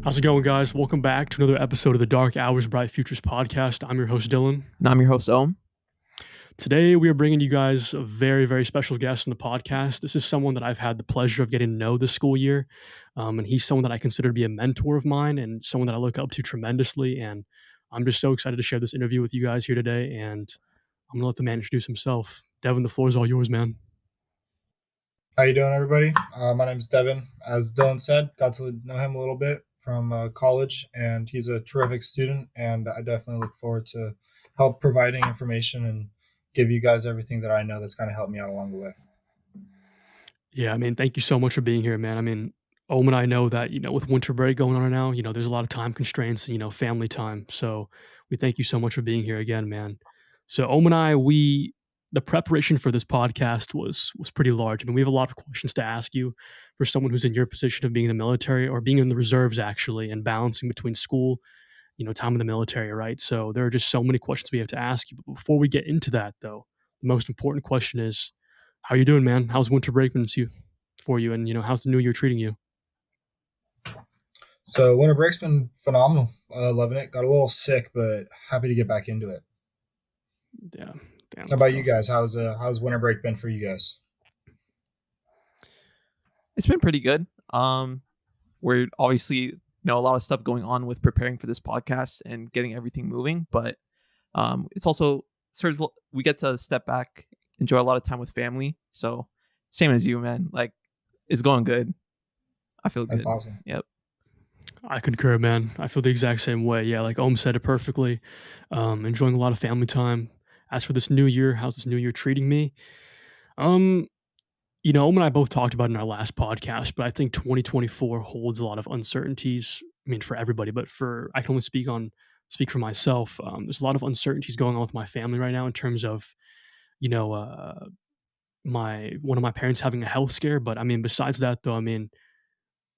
How's it going, guys? Welcome back to another episode of the Dark Hours Bright Futures podcast. I'm your host, Dylan. And I'm your host, Ohm. Today, we are bringing you guys a very, very special guest in the podcast. This is someone that I've had the pleasure of getting to know this school year. And he's someone that I consider to be a mentor of mine and someone that I look up to tremendously. And I'm just so excited to share this interview with you guys here today. And I'm going to let the man introduce himself. Devin, the floor is all yours, man. How you doing, everybody? My name's Devin. As Dylan said, got to know him a little bit from college, and he's a terrific student, and I definitely look forward to help providing information and give you guys everything that I know that's kind of helped me out along the way. Yeah, I mean, thank you so much for being here, man. I mean, Ohm and I know that, with winter break going on right now, there's a lot of time constraints, family time. So we thank you so much for being here again, man. So Ohm and I, the preparation for this podcast was pretty large. I mean, we have a lot of questions to ask you for someone who's in your position of being in the military or being in the reserves, actually, and balancing between school, time in the military, right? So there are just so many questions we have to ask you. But before we get into that, though, the most important question is, how you doing, man? How's winter break been for you? And, how's the new year treating you? So winter break's been phenomenal. Loving it. Got a little sick, but happy to get back into it. Yeah. Damn, How about you guys? How's winter break been for you guys? It's been pretty good. We're obviously a lot of stuff going on with preparing for this podcast and getting everything moving, but it's also we get to step back, enjoy a lot of time with family. So same as you, man. Like, it's going good. I feel good. That's awesome. Yep. I concur, man. I feel the exact same way. Yeah, like Ohm said it perfectly. Enjoying a lot of family time. As for this new year, how's this new year treating me? Ohm and I both talked about it in our last podcast, but I think 2024 holds a lot of uncertainties. I mean, for everybody, but I can only speak for myself. There's a lot of uncertainties going on with my family right now in terms of, one of my parents having a health scare. But I mean, besides that, though, I mean,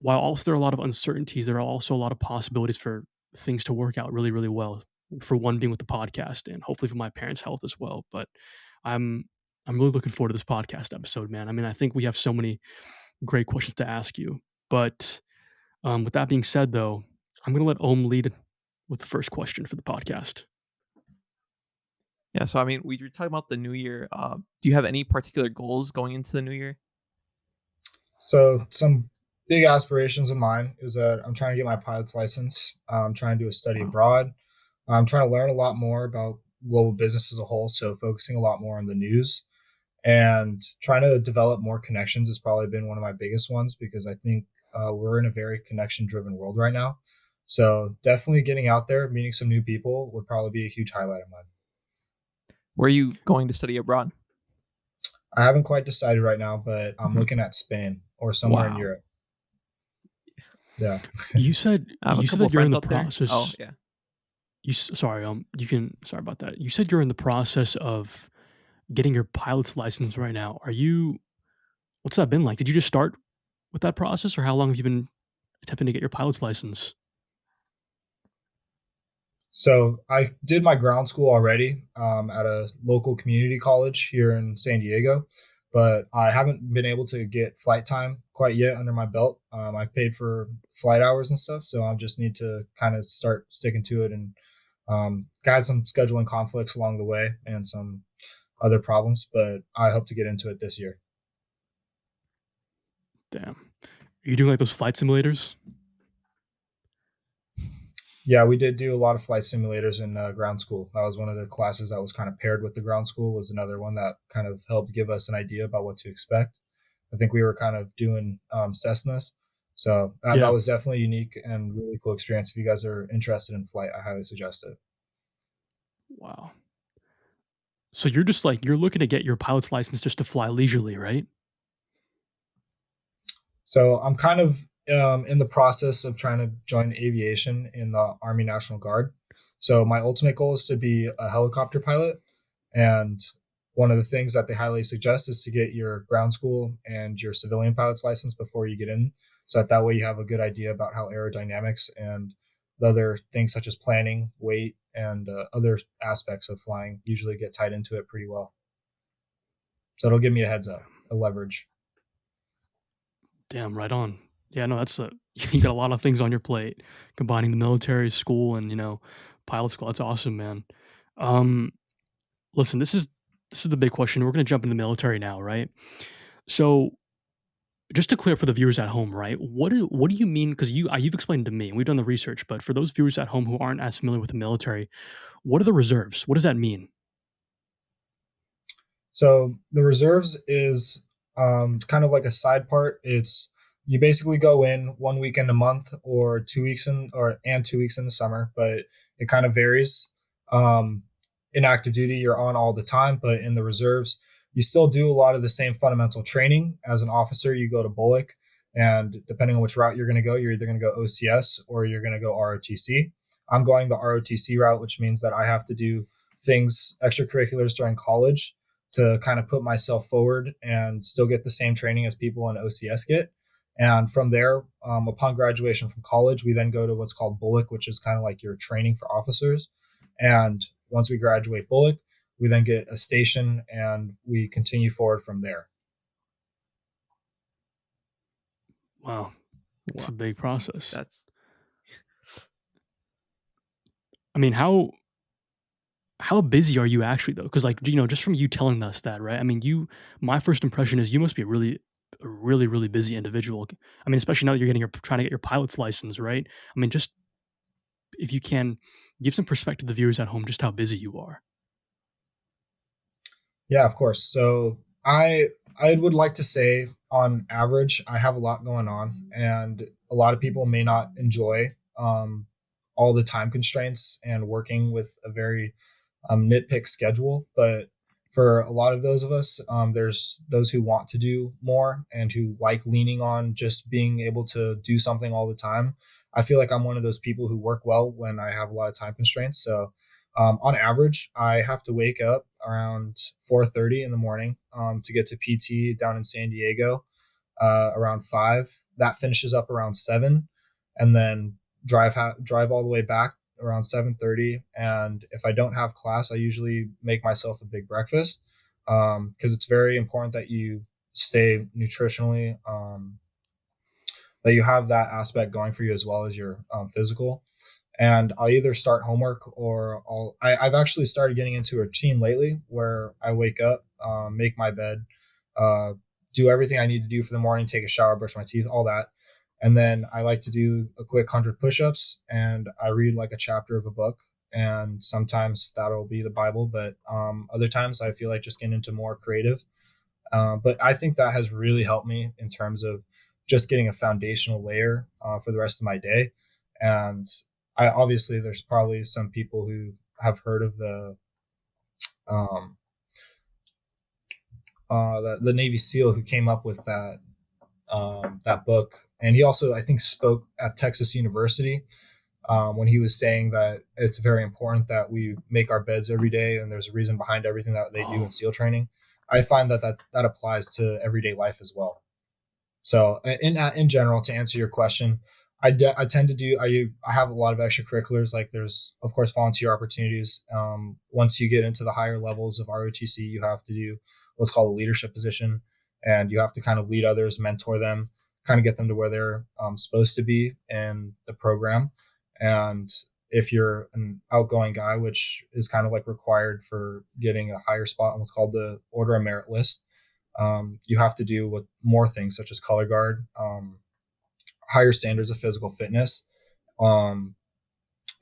while also there are a lot of uncertainties, there are also a lot of possibilities for things to work out really, really well. For one being with the podcast, and hopefully for my parents' health as well. But I'm I'm really looking forward to this podcast episode, man. I mean, I think we have so many great questions to ask you. But with that being said, though, I'm going to let Ohm lead with the first question for the podcast. Yeah, so I mean, we were talking about the new year. Do you have any particular goals going into the new year? So some big aspirations of mine is that I'm trying to get my pilot's license. I'm trying to do a study abroad. I'm trying to learn a lot more about global business as a whole, so focusing a lot more on the news and trying to develop more connections has probably been one of my biggest ones because I think we're in a very connection-driven world right now. So definitely getting out there, meeting some new people would probably be a huge highlight of mine. Where are you going to study abroad? I haven't quite decided right now, but I'm looking at Spain or somewhere in Europe. Yeah. You said that you're in the process. Oh, yeah. Sorry about that. You said you're in the process of getting your pilot's license right now. What's that been like? Did you just start with that process, or how long have you been attempting to get your pilot's license? So I did my ground school already at a local community college here in San Diego, but I haven't been able to get flight time quite yet under my belt. I've paid for flight hours and stuff, so I just need to kind of start sticking to it and got some scheduling conflicts along the way and some other problems, but I hope to get into it this year. Damn. Are you doing like those flight simulators? Yeah, we did do a lot of flight simulators in ground school. That was one of the classes that was kind of paired with the ground school, was another one that kind of helped give us an idea about what to expect. I think we were kind of doing Cessnas. So that was definitely a unique and really cool experience. If you guys are interested in flight, I highly suggest it. Wow. So you're looking to get your pilot's license just to fly leisurely, right? So I'm kind of in the process of trying to join aviation in the Army National Guard. So my ultimate goal is to be a helicopter pilot. And one of the things that they highly suggest is to get your ground school and your civilian pilot's license before you get in. So that way you have a good idea about how aerodynamics and the other things such as planning, weight, and other aspects of flying usually get tied into it pretty well. So it'll give me a heads up, a leverage. Damn, right on. Yeah, no, that's a you got a lot of things on your plate, combining the military, school, and, pilot school. That's awesome, man. Um, listen, this is the big question. We're gonna jump into the military now, right? So, just to clear for the viewers at home, right? What do you mean? Because you've explained to me, and we've done the research, but for those viewers at home who aren't as familiar with the military, what are the reserves? What does that mean? So the reserves is kind of like a side part. It's you basically go in 1 weekend a month or 2 weeks in or and 2 weeks in the summer, but it kind of varies. Um, in active duty, you're on all the time, but in the reserves, you still do a lot of the same fundamental training. As an officer, you go to Bullock, and depending on which route you're going to go, you're either going to go OCS or you're going to go ROTC. I'm going the ROTC route, which means that I have to do things extracurriculars during college to kind of put myself forward and still get the same training as people in OCS get. And from there, upon graduation from college, we then go to what's called Bullock, which is kind of like your training for officers. And once we graduate Bullock, we then get a station and we continue forward from there. Wow, it's Wow, a big process. that's I mean, how busy are you actually though? Because like, just from you telling us that, right? I mean, my first impression is you must be a really, really busy individual. I mean, especially now that you're trying to get your pilot's license, right? I mean, just if you can give some perspective to the viewers at home, just how busy you are. Yeah, of course. So I would like to say on average I have a lot going on, and a lot of people may not enjoy all the time constraints and working with a very nitpick schedule. But for a lot of those of us, there's those who want to do more and who like leaning on just being able to do something all the time. I feel like I'm one of those people who work well when I have a lot of time constraints. So on average, I have to wake up around 4:30 in the morning to get to PT down in San Diego around 5. That finishes up around 7, and then drive all the way back around 7:30. And if I don't have class, I usually make myself a big breakfast because it's very important that you stay nutritionally, that you have that aspect going for you as well as your physical. And I'll either start homework or I've actually started getting into a routine lately where I wake up, make my bed, uh, do everything I need to do for the morning, take a shower, brush my teeth, all that. And then I like to do a quick 100 push-ups, and I read like a chapter of a book. And sometimes that'll be the Bible, but other times I feel like just getting into more creative. But I think that has really helped me in terms of just getting a foundational layer for the rest of my day. And I obviously there's probably some people who have heard of um, the Navy SEAL who came up with that book, and he also I think spoke at Texas University when he was saying that it's very important that we make our beds every day, and there's a reason behind everything that they do Oh, in SEAL training. I find that applies to everyday life as well. So in general, to answer your question, I tend to do I have a lot of extracurriculars. Like there's of course volunteer opportunities. Once you get into the higher levels of ROTC, you have to do what's called a leadership position, and you have to kind of lead others, mentor them, kind of get them to where they're supposed to be in the program. And if you're an outgoing guy, which is kind of like required for getting a higher spot on what's called the Order of Merit list, you have to do with more things such as color guard, higher standards of physical fitness, um,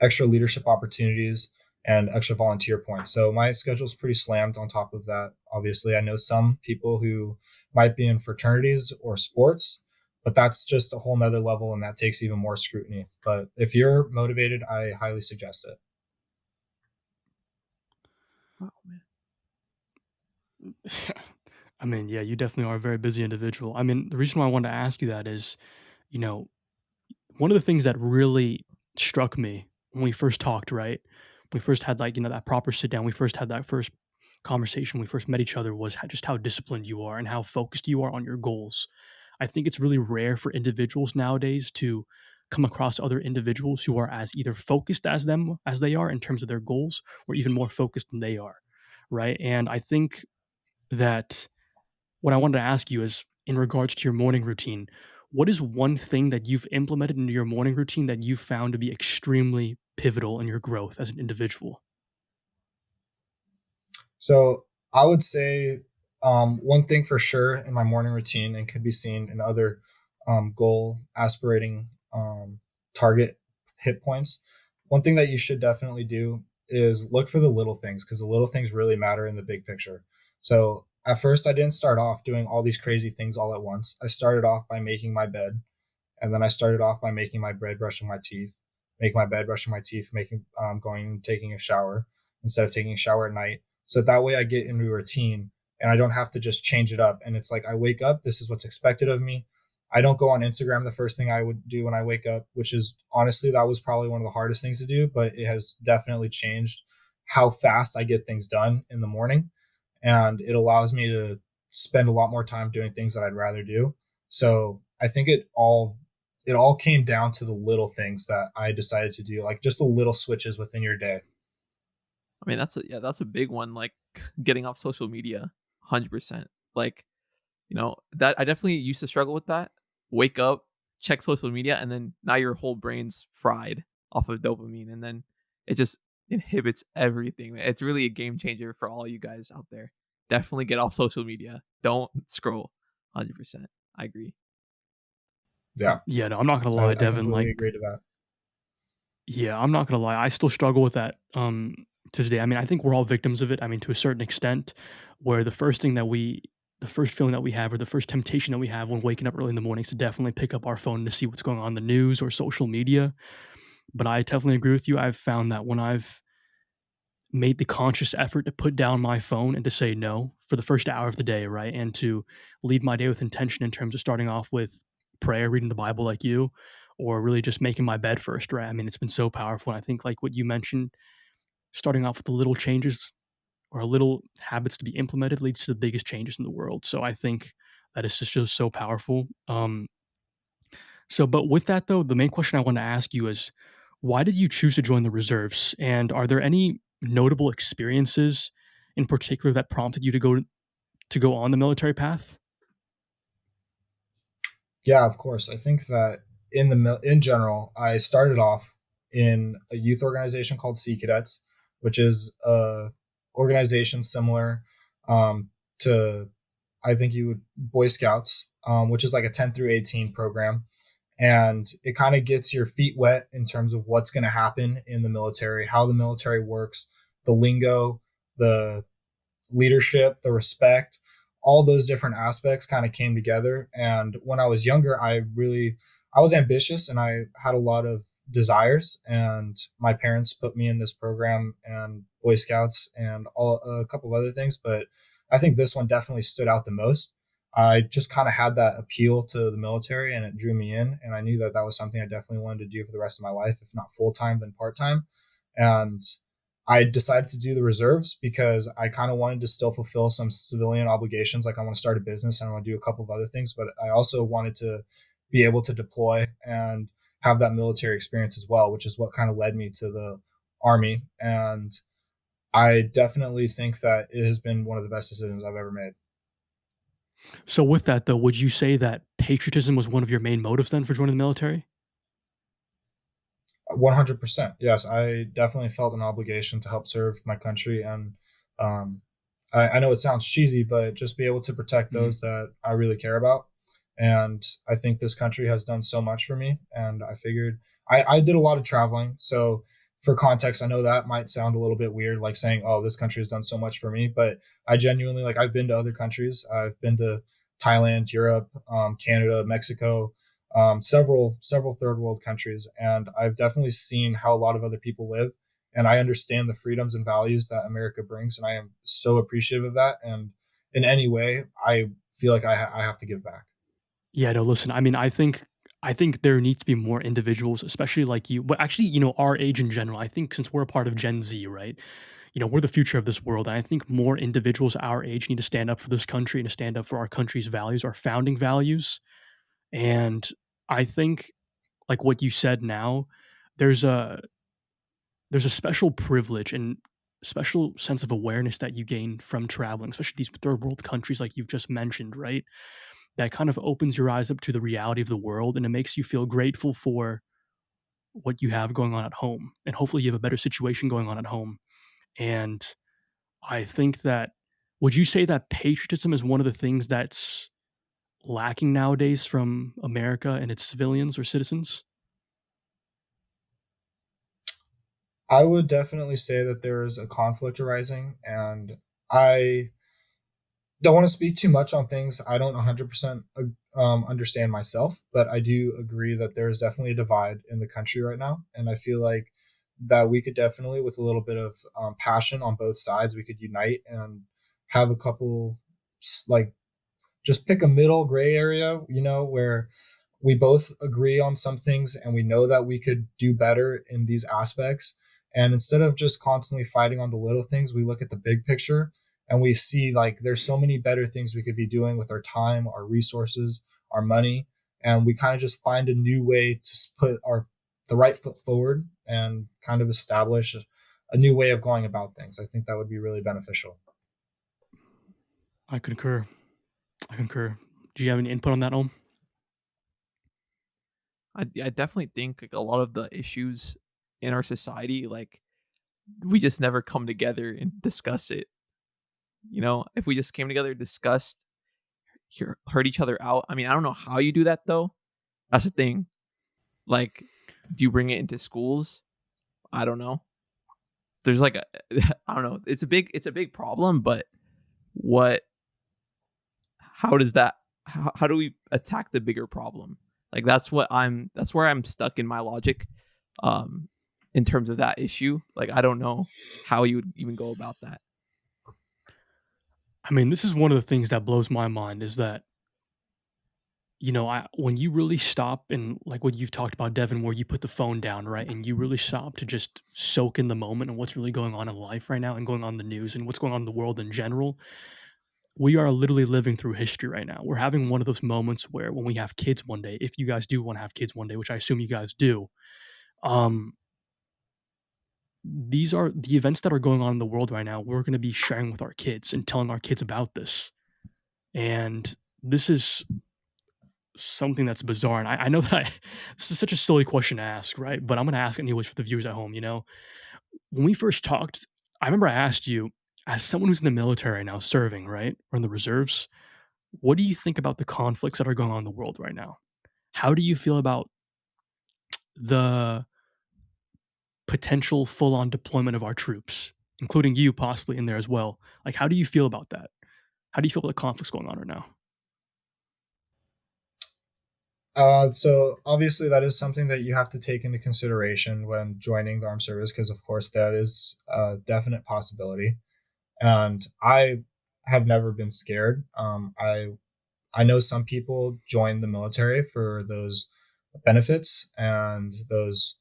extra leadership opportunities, and extra volunteer points. So my schedule is pretty slammed on top of that. Obviously, I know some people who might be in fraternities or sports, but that's just a whole nother level and that takes even more scrutiny. But if you're motivated, I highly suggest it. wow, man. I mean, yeah, you definitely are a very busy individual. I mean, the reason why I wanted to ask you that is, you know, one of the things that really struck me when we first talked, right? We first had like, that proper sit down. We first had that first conversation. We first met each other was just how disciplined you are and how focused you are on your goals. I think it's really rare for individuals nowadays to come across other individuals who are as either focused as them as they are in terms of their goals or even more focused than they are. Right. And I think that what I wanted to ask you is in regards to your morning routine, what is one thing that you've implemented into your morning routine that you found to be extremely pivotal in your growth as an individual? So I would say one thing for sure in my morning routine and could be seen in other goal aspirating target hit points. One thing that you should definitely do is look for the little things because the little things really matter in the big picture. So at first, I didn't start off doing all these crazy things all at once. I started off by making my bed, and then I started off by making my bread, brushing my teeth, making my bed, brushing my teeth, making going and taking a shower instead of taking a shower at night. So that way I get into a routine and I don't have to just change it up. And it's like I wake up, this is what's expected of me. I don't go on Instagram the first thing I would do when I wake up, which is honestly that was probably one of the hardest things to do, but it has definitely changed how fast I get things done in the morning, and it allows me to spend a lot more time doing things that I'd rather do. So I think it all came down to the little things that I decided to do, like just the little switches within your day. I mean, that's a big one, like, getting off social media, 100%. Like, that I definitely used to struggle with that. Wake up, check social media, and then now your whole brain's fried off of dopamine, and then it just inhibits everything. It's really a game changer for all you guys out there. Definitely get off social media. Don't scroll. 100%. I agree. Yeah, Yeah, no, I'm not gonna lie, I Devin. completely Like, agree to that. yeah, I'm not gonna lie. I still struggle with that to today. I mean, I think we're all victims of it. I mean, to a certain extent, where the first feeling that we have, or the first temptation that we have when waking up early in the morning is to definitely pick up our phone to see what's going on in the news or social media. But I definitely agree with you. I've found that when I've made the conscious effort to put down my phone and to say no for the first hour of the day, right? And to lead my day with intention in terms of starting off with prayer, reading the Bible like you, or really just making my bed first, right? I mean, it's been so powerful. And I think, like what you mentioned, starting off with the little changes or little habits to be implemented leads to the biggest changes in the world. So I think that is just so powerful. But with that though, the main question I want to ask you is, why did you choose to join the reserves? And are there any notable experiences in particular that prompted you to go on the military path? Yeah, of course. I think that in general, I started off in a youth organization called Sea Cadets, which is a organization similar to I think you would Boy Scouts, which is like a 10 through 18 program, and it kind of gets your feet wet in terms of what's going to happen in the military, how the military works, the lingo, the leadership, the respect, all those different aspects kind of came together. And when I was younger, I was ambitious and I had a lot of desires. And my parents put me in this program and Boy Scouts and a couple of other things, but I think this one definitely stood out the most. I just kind of had that appeal to the military and it drew me in. And I knew that that was something I definitely wanted to do for the rest of my life, if not full time, then part time. And I decided to do the reserves because I kind of wanted to still fulfill some civilian obligations. Like I want to start a business and I want to do a couple of other things, but I also wanted to be able to deploy and have that military experience as well, which is what kind of led me to the army. And I definitely think that it has been one of the best decisions I've ever made. So with that though, would you say that patriotism was one of your main motives then for joining the military? 100%. Yes, I definitely felt an obligation to help serve my country. And um, I know it sounds cheesy, but just be able to protect Mhm. those that I really care about. And I think this country has done so much for me. And I figured I did a lot of traveling. So, for context, I know that might sound a little bit weird, like saying, oh, this country has done so much for me. But I genuinely, like, I've been to other countries. I've been to Thailand, Europe, Canada, Mexico, several third world countries, and I've definitely seen how a lot of other people live. And I understand the freedoms and values that America brings, and I am so appreciative of that. And in any way, I feel like I have to give back. Yeah, no, listen, I mean, I think there needs to be more individuals, especially like you, but actually, our age in general. I think since we're a part of Gen Z, right? We're the future of this world. And I think more individuals our age need to stand up for this country and to stand up for our country's values, our founding values. And I think, like what you said now, there's a there's a special privilege and special sense of awareness that you gain from traveling, especially these third world countries like you've just mentioned, right? that kind of opens your eyes up to the reality of the world, and it makes you feel grateful for what you have going on at home, and hopefully you have a better situation going on at home. And I think that, would you say that patriotism is one of the things that's lacking nowadays from America and its civilians or citizens? I would definitely say that there is a conflict arising, and I don't want to speak too much on things I don't 100% understand myself, but I do agree that there is definitely a divide in the country right now. And I feel like that we could definitely, with a little bit of passion on both sides, we could unite and have a couple, like, just pick a middle gray area, where we both agree on some things and we know that we could do better in these aspects. And instead of just constantly fighting on the little things, we look at the big picture and we see like there's so many better things we could be doing with our time, our resources, our money, and we kind of just find a new way to put our the right foot forward and kind of establish a new way of going about things. I think that would be really beneficial. I concur. I concur. Do you have any input on that, Om? I definitely think like a lot of the issues in our society, like we just never come together and discuss it. You know, if we just came together, discussed, heard each other out. I mean, I don't know how you do that though. That's the thing. Like, do you bring it into schools? I don't know. There's like a, I don't know. It's a big problem, but what? How does that? How do we attack the bigger problem? Like that's where I'm stuck in my logic, um, in terms of that issue. Like I don't know how you would even go about that. I mean, this is one of the things that blows my mind is that, when you really stop and like what you've talked about, Devin, where you put the phone down, right? And you really stop to just soak in the moment and what's really going on in life right now and going on in the news and what's going on in the world in general. We are literally living through history right now. We're having one of those moments where when we have kids one day, if you guys do want to have kids one day, which I assume you guys do, um, these are the events that are going on in the world right now. We're going to be sharing with our kids and telling our kids about this. And this is something that's bizarre. And I know that this is such a silly question to ask, right? But I'm going to ask anyways for the viewers at home. When we first talked, I remember I asked you, as someone who's in the military right now, serving, right, or in the reserves, what do you think about the conflicts that are going on in the world right now? How do you feel about the potential full on deployment of our troops, including you possibly in there as well? Like, how do you feel about that? How do you feel about the conflicts going on right now? So obviously that is something that you have to take into consideration when joining the armed service, because of course that is a definite possibility. And I have never been scared. I know some people join the military for those benefits and those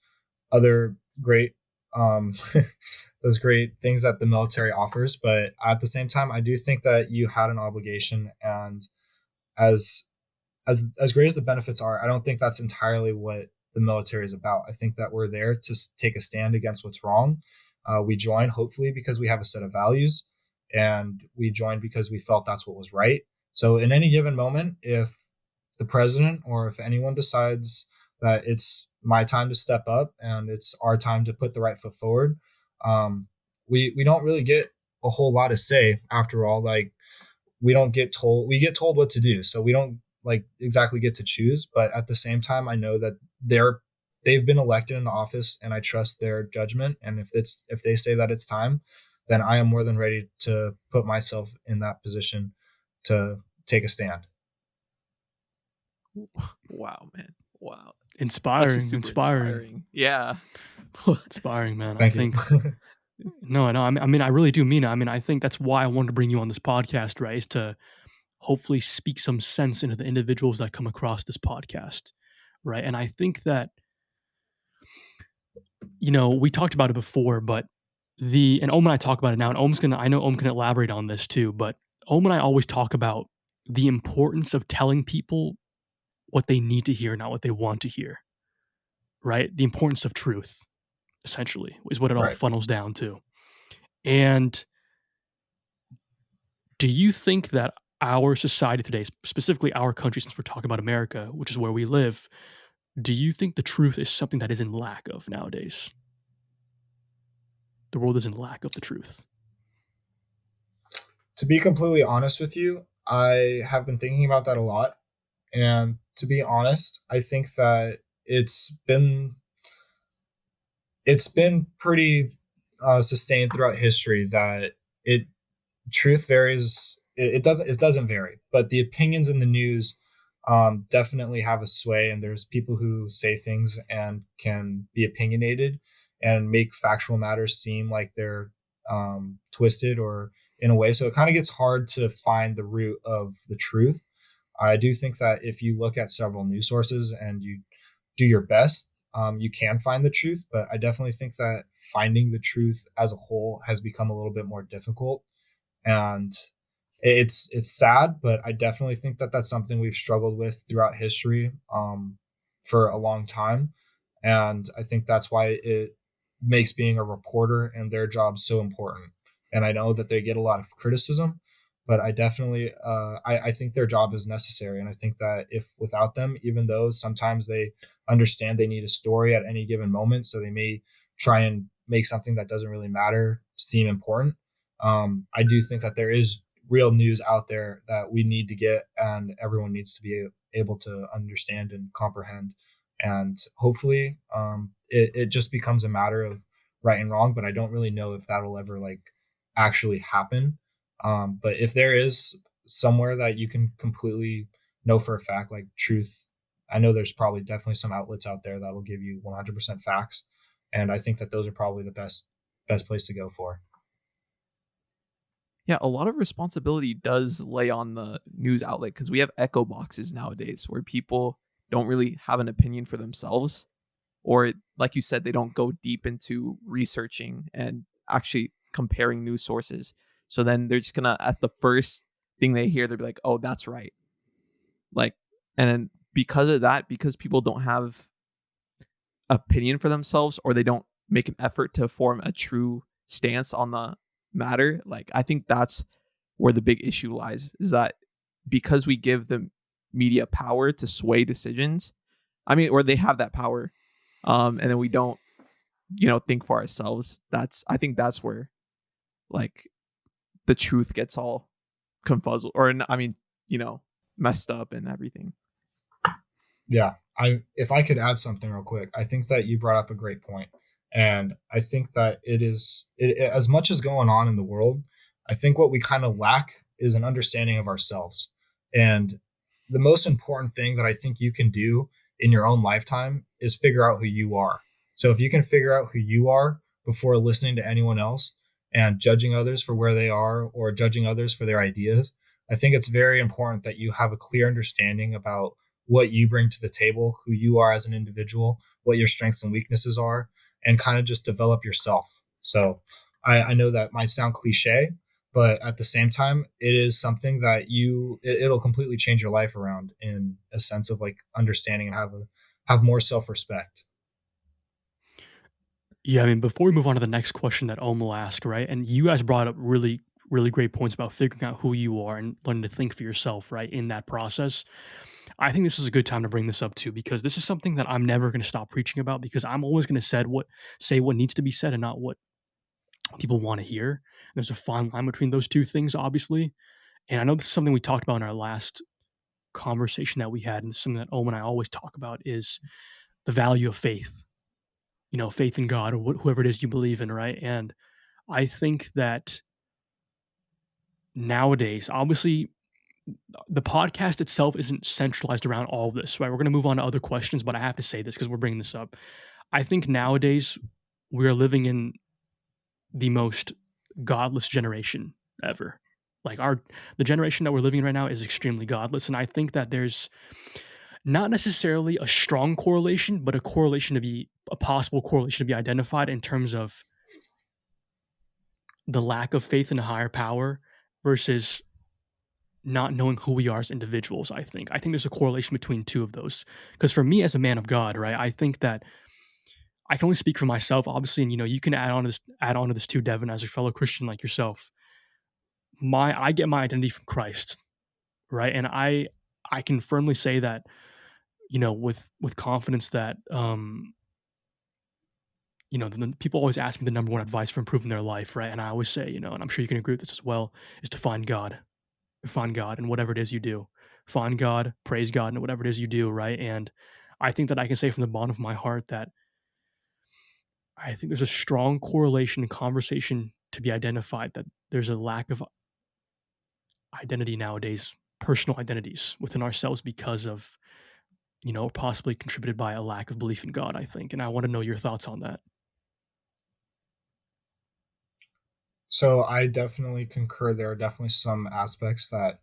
other great um, those great things that the military offers. But at the same time, I do think that you had an obligation, and as as great as the benefits are, I don't think that's entirely what the military is about. I think that we're there to take a stand against what's wrong. We joined hopefully because we have a set of values, and we joined because we felt that's what was right. So, in any given moment, if the president or if anyone decides that it's my time to step up and it's our time to put the right foot forward, we don't really get a whole lot to say after all. Like we get told what to do, so we don't like exactly get to choose. But at the same time, I know that they've been elected in the office, and I trust their judgment. And if they say that it's time, then I am more than ready to put myself in that position to take a stand. Wow, man. Wow. That's just Inspiring, super inspiring, inspiring. Yeah. inspiring, man. I Thank you. think no, no. I mean, I really do mean it. I mean, I think that's why I wanted to bring you on this podcast, right? Is to hopefully speak some sense into the individuals that come across this podcast, right? And I think that we talked about it before, but and Om and I talk about it now, and I know Om can elaborate on this too, but Om and I always talk about the importance of telling people what they need to hear, not what they want to hear, right? The importance of truth, essentially, is what it all Right. funnels down to. And do you think that our society today, specifically our country, since we're talking about America, which is where we live, do you think the truth is something that is in lack of nowadays? The world is in lack of the truth. To be completely honest with you, I have been thinking about that a lot. And to be honest, I think that it's been pretty sustained throughout history that it truth varies. It doesn't vary, but the opinions in the news definitely have a sway. And there's people who say things and can be opinionated and make factual matters seem like they're twisted or in a way. So it kind of gets hard to find the root of the truth. I do think that if you look at several news sources and you do your best, you can find the truth. But I definitely think that finding the truth as a whole has become a little bit more difficult. And it's sad, but I definitely think that that's something we've struggled with throughout history for a long time, and I think that's why it makes being a reporter and their job so important. And I know that they get a lot of criticism, but I definitely I think their job is necessary, and I think that if without them, even though sometimes they understand they need a story at any given moment, so they may try and make something that doesn't really matter seem important. I do think that there is real news out there that we need to get, and everyone needs to be able to understand and comprehend. And hopefully, it just becomes a matter of right and wrong. But I don't really know if that'll ever like actually happen. But if there is somewhere that you can completely know for a fact, like truth, I know there's probably definitely some outlets out there that will give you 100% facts, and I think that those are probably the best place to go for. Yeah, a lot of responsibility does lay on the news outlet because we have echo boxes nowadays where people don't really have an opinion for themselves, or like you said, they don't go deep into researching and actually comparing news sources. So then they're just gonna, at the first thing they hear, they'll be like, "Oh, that's right." Like, and then because of that, because people don't have opinion for themselves, or they don't make an effort to form a true stance on the matter, like I think that's where the big issue lies, is that because we give the media power to sway decisions, I mean, or they have that power, and then we don't, think for ourselves. I think that's where like the truth gets all confuzzled, or I mean, you know, messed up and everything. Yeah, I if I could add something real quick, I think that you brought up a great point, and I think that as much as going on in the world. I think what we kind of lack is an understanding of ourselves, and the most important thing that I think you can do in your own lifetime is figure out who you are. So if you can figure out who you are before listening to anyone else and judging others for where they are or judging others for their ideas, I think it's very important that you have a clear understanding about what you bring to the table, who you are as an individual, what your strengths and weaknesses are, and kind of just develop yourself. So I know that might sound cliche, but at the same time, it is something that it'll completely change your life around in a sense of like understanding and have more self respect. Yeah, I mean, before we move on to the next question that Om will ask, right? And you guys brought up really, really great points about figuring out who you are and learning to think for yourself, right? In that process. I think this is a good time to bring this up too, because this is something that I'm never going to stop preaching about because I'm always going to say what needs to be said and not what people want to hear. There's a fine line between those two things, obviously. And I know this is something we talked about in our last conversation that we had, and something that Om and I always talk about is the value of faith. Faith in God or whoever it is you believe in, right? And I think that nowadays, obviously, the podcast itself isn't centralized around all of this, right? We're going to move on to other questions, but I have to say this because we're bringing this up. I think nowadays we are living in the most godless generation ever. Like the generation that we're living in right now is extremely godless, and I think that there's not necessarily a strong correlation, but a possible correlation to be identified in terms of the lack of faith in a higher power versus not knowing who we are as individuals. I think there's a correlation between two of those. Because for me as a man of God, right, I think that I can only speak for myself, obviously, and you can add on to this too, Devin, as a fellow Christian like yourself. I get my identity from Christ. right? And I can firmly say that, with confidence that, the people always ask me the number one advice for improving their life, right? And I always say, and I'm sure you can agree with this as well, is to find God. Find God in whatever it is you do. Find God, praise God in whatever it is you do, right? And I think that I can say from the bottom of my heart that I think there's a strong correlation and conversation to be identified that there's a lack of identity nowadays, personal identities within ourselves because of, possibly contributed by a lack of belief in God, I think. And I want to know your thoughts on that. So I definitely concur. There are definitely some aspects that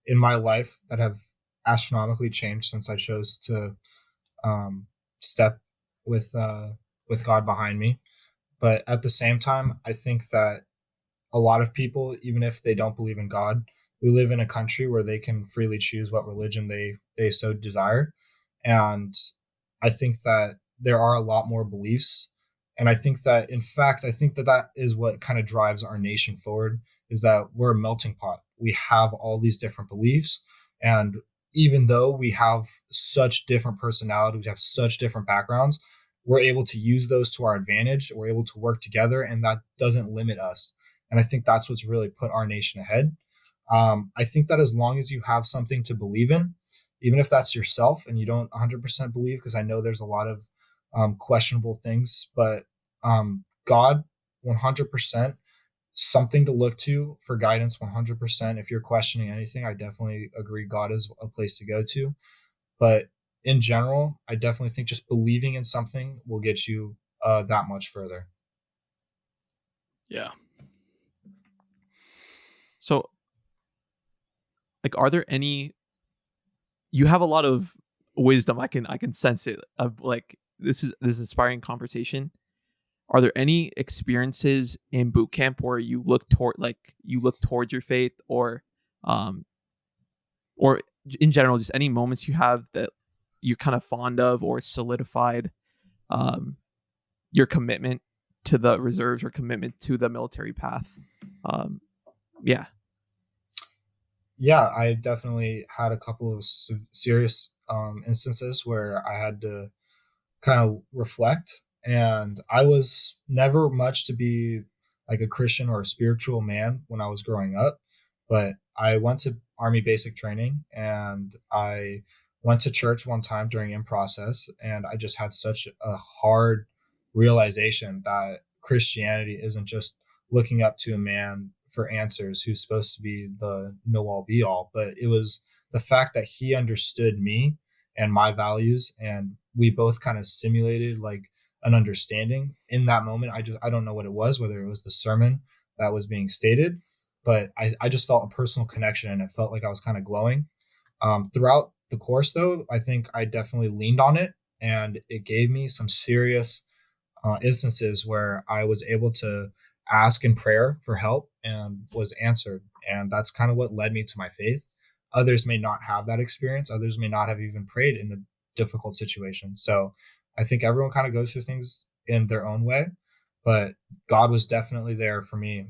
in my life that have astronomically changed since I chose to um, step with uh, with God behind me. But at the same time, I think that a lot of people, even if they don't believe in God, we live in a country where they can freely choose what religion they so desire, and I think that there are a lot more beliefs. And I think that, in fact, I think that that is what kind of drives our nation forward is that we're a melting pot. We have all these different beliefs. And even though we have such different personalities, we have such different backgrounds, we're able to use those to our advantage. We're able to work together, and that doesn't limit us. And I think that's what's really put our nation ahead. I think that as long as you have something to believe in, even if that's yourself and you don't 100% believe, because I know there's a lot of questionable things, but God, 100%, something to look to for guidance, 100%. If you're questioning anything, I definitely agree God is a place to go to. But in general, I definitely think just believing in something will get you that much further. Yeah. So, like, are there any? You have a lot of wisdom. I can sense it. Of like this inspiring conversation. Are there any experiences in boot camp where you look towards your faith, um, or in general, just any moments you have that you're kind of fond of or solidified um, your commitment to the reserves or commitment to the military path? Um, yeah. Yeah, I definitely had a couple of serious instances where I had to kind of reflect. And I was never much to be like a Christian or a spiritual man when I was growing up, but I went to Army basic training and I went to church one time during in process. And I just had such a hard realization that Christianity isn't just looking up to a man for answers who's supposed to be the know all be all, but it was the fact that he understood me and my values, and we both kind of simulated like an understanding in that moment. I don't know what it was, whether it was the sermon that was being stated, but I just felt a personal connection and it felt like I was kind of glowing. Throughout the course though, I think I definitely leaned on it, and it gave me some serious instances where I was able to ask in prayer for help and was answered. And that's kind of what led me to my faith. Others may not have that experience. Others may not have even prayed in a difficult situation. So I think everyone kind of goes through things in their own way. But God was definitely there for me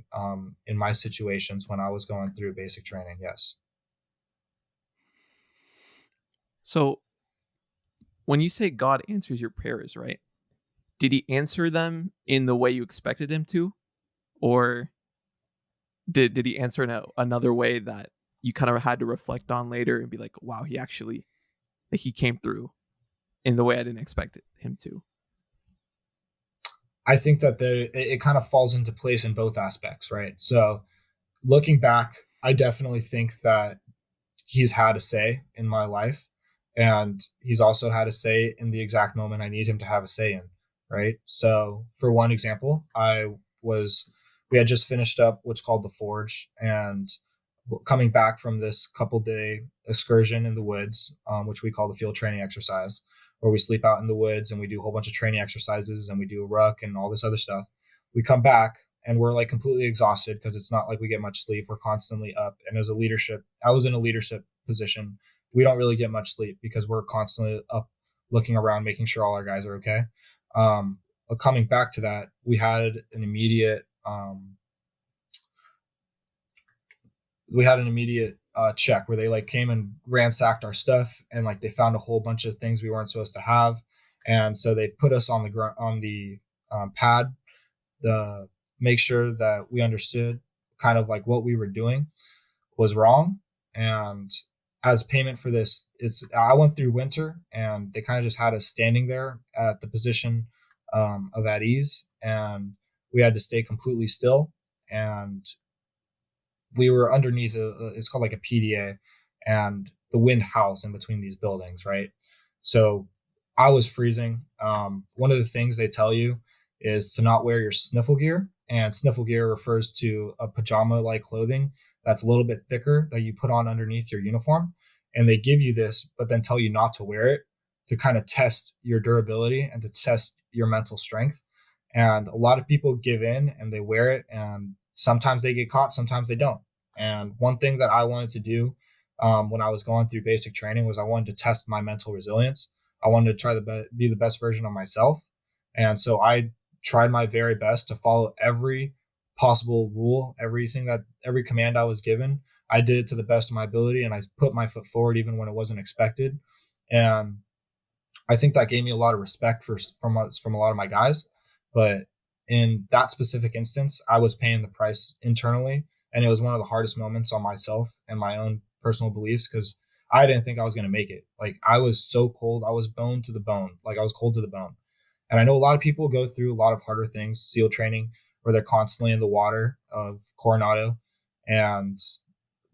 in my situations when I was going through basic training. Yes. So when you say God answers your prayers, right? Did he answer them in the way you expected him to, or did he answer in another way that you kind of had to reflect on later and be like, wow, he actually like, he came through in the way I didn't expect him to? I think that it kind of falls into place in both aspects, right? So looking back, I definitely think that he's had a say in my life, and he's also had a say in the exact moment I need him to have a say in, right? So for one example, was we had just finished up what's called the Forge, and coming back from this couple day excursion in the woods, which we call the field training exercise, where we sleep out in the woods and we do a whole bunch of training exercises and we do a ruck and all this other stuff. We come back and we're like completely exhausted because it's not like we get much sleep. We're constantly up. And as a leadership, I was in a leadership position. We don't really get much sleep because we're constantly up looking around, making sure all our guys are okay. Coming back to that, we had an immediate check where they like came and ransacked our stuff, and like they found a whole bunch of things we weren't supposed to have, and so they put us on the on the pad, the make sure that we understood kind of like what we were doing was wrong. And as payment for this, it's I went through winter, and they kind of just had us standing there at the position of at ease, and we had to stay completely still. And we were underneath it's called like a PDA, and the wind howls in between these buildings, right? So I was freezing. One of the things they tell you is to not wear your sniffle gear, and sniffle gear refers to a pajama like clothing that's a little bit thicker that you put on underneath your uniform. And they give you this, but then tell you not to wear it to kind of test your durability and to test your mental strength. And a lot of people give in and they wear it, and sometimes they get caught, sometimes they don't. And one thing that I wanted to do when I was going through basic training was I wanted to test my mental resilience. I wanted to try to be the best version of myself. And so I tried my very best to follow every possible rule, every command I was given. I did it to the best of my ability, and I put my foot forward even when it wasn't expected. And I think that gave me a lot of respect from a lot of my guys. But in that specific instance, I was paying the price internally, and it was one of the hardest moments on myself and my own personal beliefs because I didn't think I was going to make it. Like I was so cold, I was bone to the bone, like I was cold to the bone. And I know a lot of people go through a lot of harder things, SEAL training, where they're constantly in the water of Coronado, and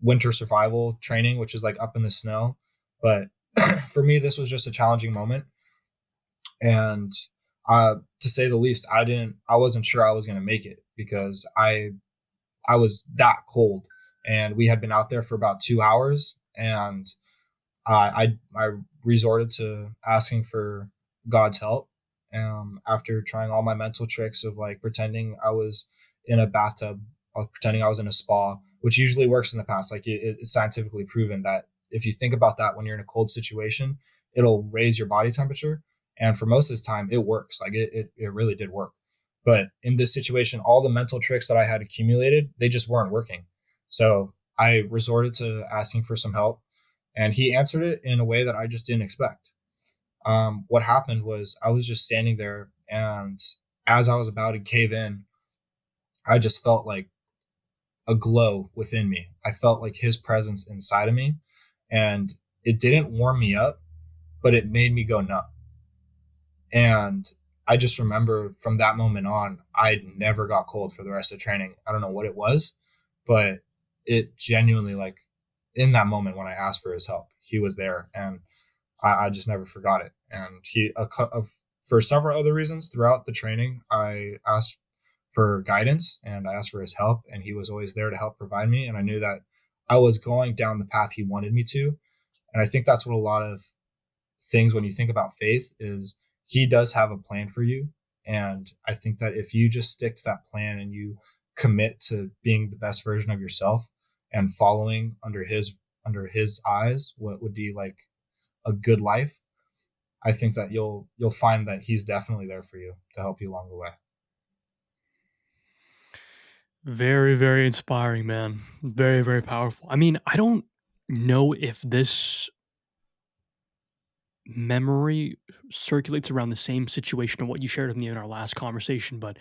winter survival training, which is like up in the snow. But for me, this was just a challenging moment. And to say the least, I wasn't sure I was going to make it because I was that cold, and we had been out there for about 2 hours, and I resorted to asking for God's help. After trying all my mental tricks of like pretending I was in a bathtub, I was pretending I was in a spa, which usually works in the past. Like it's scientifically proven that if you think about that when you're in a cold situation, it'll raise your body temperature. And for most of the time, it works. Like it really did work. But in this situation, all the mental tricks that I had accumulated, they just weren't working. So I resorted to asking for some help, and he answered it in a way that I just didn't expect. What happened was I was just standing there, and as I was about to cave in, I just felt like a glow within me. I felt like his presence inside of me, and it didn't warm me up, but it made me go numb. And I just remember from that moment on, I never got cold for the rest of training. I don't know what it was, but it genuinely, like, in that moment when I asked for his help, he was there, and I just never forgot it. And for several other reasons throughout the training, I asked for guidance and I asked for his help, and he was always there to help provide me. And I knew that I was going down the path he wanted me to. And I think that's what a lot of things when you think about faith is he does have a plan for you. And I think that if you just stick to that plan and you commit to being the best version of yourself and following under his eyes what would be like a good life, I think that you'll find that he's definitely there for you to help you along the way. Very, very inspiring, man. Very, very powerful. I mean, I don't know if this memory circulates around the same situation of what you shared with me in our last conversation, but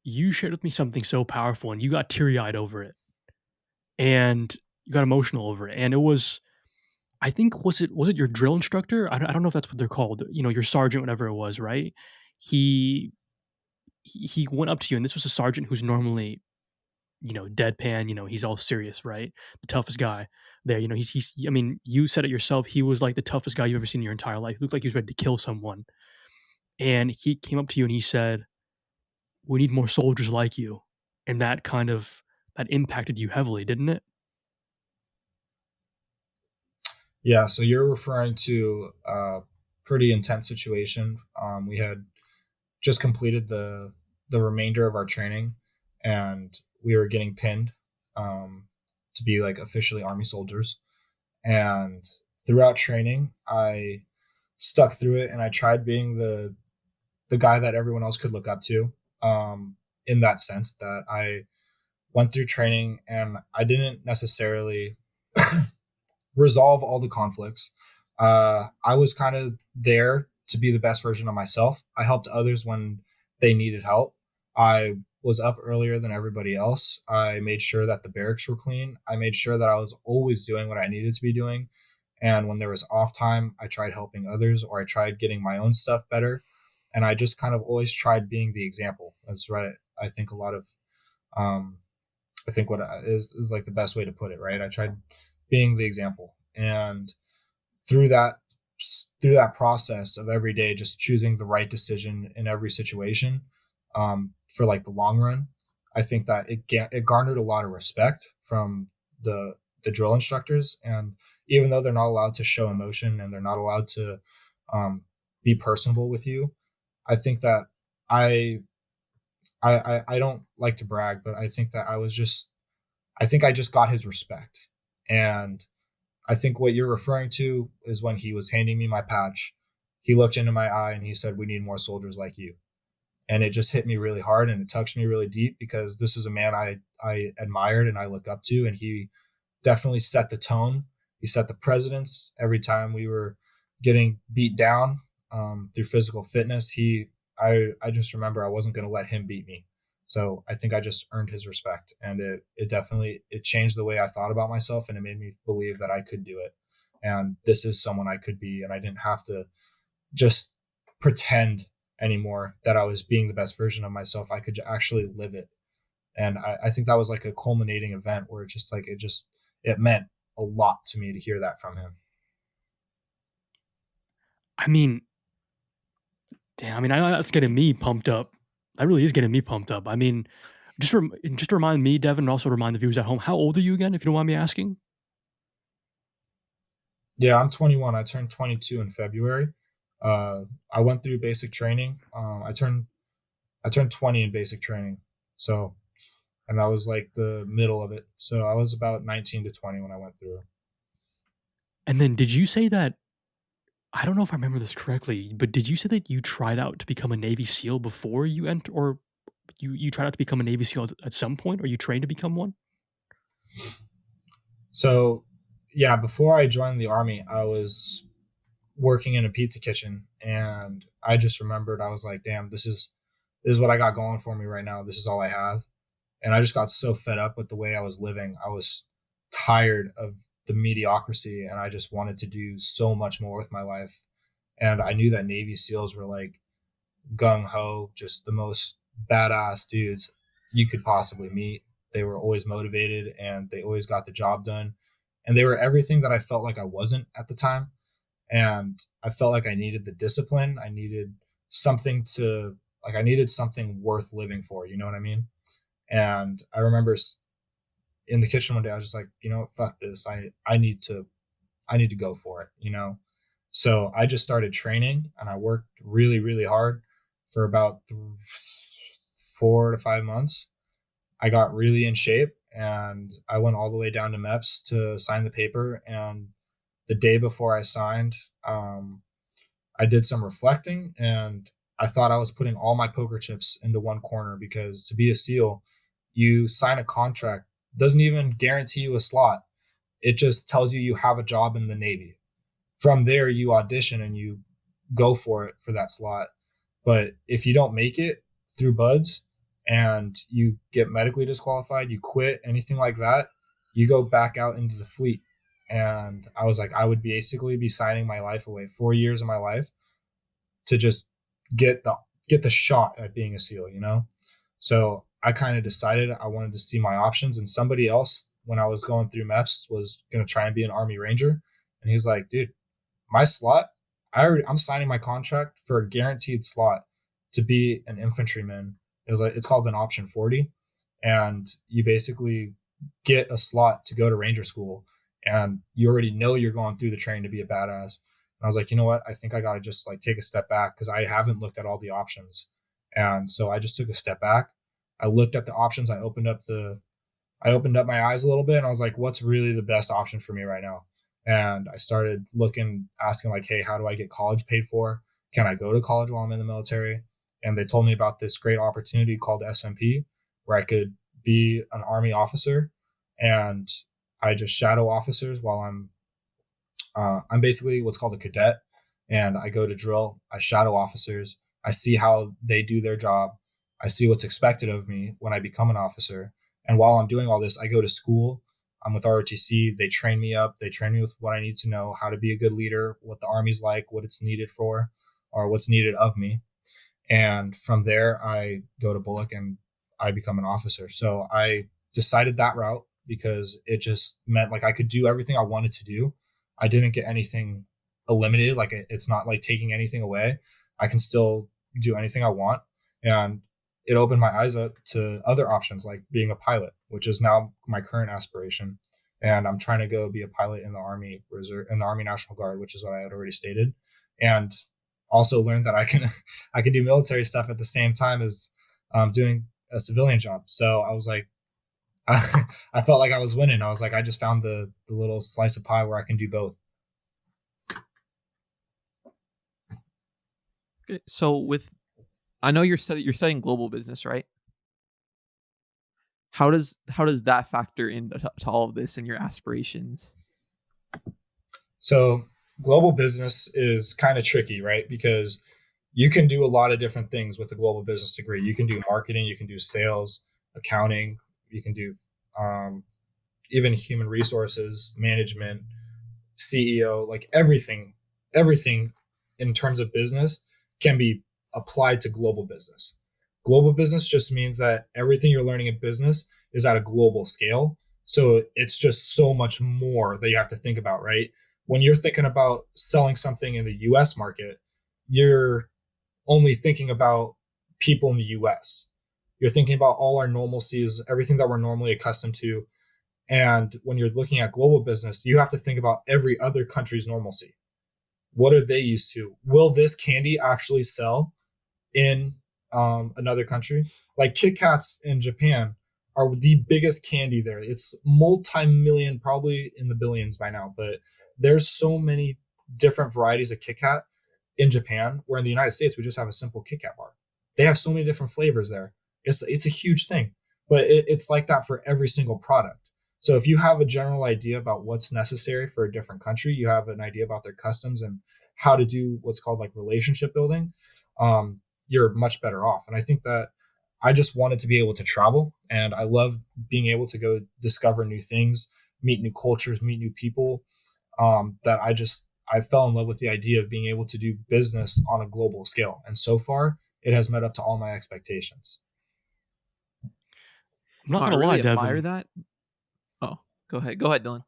you shared with me something so powerful and you got teary eyed over it and you got emotional over it. And it was, I think, was it your drill instructor? I don't know if that's what they're called, your sergeant, whatever it was, right? He, he went up to you, and this was a sergeant who's normally, deadpan, he's all serious, right? The toughest guy there, I mean, you said it yourself, he was like the toughest guy you've ever seen in your entire life. He looked like he was ready to kill someone. And he came up to you and he said, "We need more soldiers like you." And that impacted you heavily, didn't it? Yeah, so you're referring to a pretty intense situation. We had just completed the remainder of our training, and we were getting pinned to be like officially Army soldiers. And throughout training, I stuck through it, and I tried being the guy that everyone else could look up to. In that sense, that I went through training, and I didn't necessarily resolve all the conflicts. I was kind of there to be the best version of myself. I helped others when they needed help. I was up earlier than everybody else. I made sure that the barracks were clean. I made sure that I was always doing what I needed to be doing. And when there was off time, I tried helping others or I tried getting my own stuff better. And I just kind of always tried being the example. That's right. I think a lot of, um, I think what is like the best way to put it, right? I tried being the example. And through that, through that process of every day, just choosing the right decision in every situation, for like the long run, I think that it garnered a lot of respect from the the drill instructors. And even though they're not allowed to show emotion and they're not allowed to, um, be personable with you, I think that I I don't like to brag, but I think that I think I just got his respect. And I think what you're referring to is when he was handing me my patch, he looked into my eye and he said, "We need more soldiers like you." And it just hit me really hard and it touched me really deep because this is a man I admired and I look up to, and he definitely set the tone. He set the precedence every time we were getting beat down, through physical fitness. I just remember I wasn't going to let him beat me. So I think I just earned his respect, and it definitely it changed the way I thought about myself, and it made me believe that I could do it, and this is someone I could be, and I didn't have to just pretend anymore that I was being the best version of myself. I could actually live it, and I think that was like a culminating event where it meant a lot to me to hear that from him. I mean, damn, I mean, I know that's getting me pumped up. That really is getting me pumped up. I mean, just to remind me, Devin, and also remind the viewers at home, how old are you again, if you don't mind me asking? Yeah, I'm 21. I turned 22 in February. Uh, I went through basic training. I turned 20 in basic training. So, and that was like the middle of it. So I was about 19 to 20 when I went through. And then did you say that I don't know if I remember this correctly, but did you say that you tried out to become a Navy SEAL before you ent or you tried out to become a Navy SEAL at some point, or you trained to become one? So, yeah, before I joined the army, I was working in a pizza kitchen, and I just remembered I was like, "Damn, this is what I got going for me right now. This is all I have." And I just got so fed up with the way I was living. I was tired of the mediocrity, and I just wanted to do so much more with my life. And I knew that Navy SEALs were like gung ho, just the most badass dudes you could possibly meet. They were always motivated and they always got the job done. And they were everything that I felt like I wasn't at the time. And I felt like I needed the discipline. I needed something to, like, I needed something worth living for. You know what I mean? And I remember in the kitchen one day, I was just like, you know, fuck this. I need to go for it, you know? So I just started training and I worked really, really hard for about 4 to 5 months. I got really in shape and I went all the way down to MEPS to sign the paper. And the day before I signed, I did some reflecting and I thought I was putting all my poker chips into one corner because to be a SEAL, you sign a contract, doesn't even guarantee you a slot. It just tells you you have a job in the Navy. From there, you audition and you go for it for that slot. But if you don't make it through buds and you get medically disqualified, you quit, anything like that, you go back out into the fleet. And I was like, I would basically be signing my life away, 4 years of my life, to just get the get the shot at being a SEAL, you know? So I kind of decided I wanted to see my options. And somebody else, when I was going through MEPS, was gonna try and be an Army Ranger. And he was like, dude, my slot, I'm signing my contract for a guaranteed slot to be an infantryman. It was like it's called an option 40. And you basically get a slot to go to Ranger school and you already know you're going through the training to be a badass. And I was like, you know what? I think I gotta just like take a step back because I haven't looked at all the options. And so I just took a step back. I looked at the options. I opened up my eyes a little bit and I was like, what's really the best option for me right now? And I started looking, asking, like, hey, how do I get college paid for? Can I go to college while I'm in the military? And they told me about this great opportunity called SMP where I could be an Army officer and I just shadow officers while I'm I'm basically what's called a cadet, and I go to drill. I shadow officers. I see how they do their job. I see what's expected of me when I become an officer. And while I'm doing all this, I go to school. I'm with ROTC. They train me up. They train me with what I need to know, how to be a good leader, what the Army's like, what it's needed for, or what's needed of me. And from there, I go to Bullock and I become an officer. So I decided that route because it just meant like I could do everything I wanted to do. I didn't get anything eliminated. Like it's not like taking anything away. I can still do anything I want. And it opened my eyes up to other options like being a pilot, which is now my current aspiration. And I'm trying to go be a pilot in the Army Reserve, in the Army National Guard, which is what I had already stated. And also learned that I can I can do military stuff at the same time as doing a civilian job. So I was like, I felt like I was winning. I was like, I just found the little slice of pie where I can do both. Okay, so with I know you're studying global business, right? How does that factor into to all of this and your aspirations? So global business is kind of tricky, right? Because you can do a lot of different things with a global business degree. You can do marketing, you can do sales, accounting, you can do um, even human resources management, CEO, like everything in terms of business can be applied to global business. Global business just means that everything you're learning in business is at a global scale. So it's just so much more that you have to think about, right? When you're thinking about selling something in the US market, you're only thinking about people in the US. You're thinking about all our normalcies, everything that we're normally accustomed to, and when you're looking at global business, you have to think about every other country's normalcy. What are they used to? Will this candy actually sell in another country? Like Kit Kats in Japan are the biggest candy there. It's multi-million, probably in the billions by now, but there's so many different varieties of Kit Kat in Japan, where in the United States we just have a simple Kit Kat bar. They have so many different flavors there. It's a huge thing, but it's like that for every single product. So if you have a general idea about what's necessary for a different country, you have an idea about their customs and how to do what's called like relationship building. You're much better off. And I think that I just wanted to be able to travel, and I love being able to go discover new things, meet new cultures, meet new people. That I fell in love with the idea of being able to do business on a global scale. And so far, it has met up to all my expectations. I'm not I gonna lie, really admire Devin. that. Oh, go ahead. Go ahead, Dylan.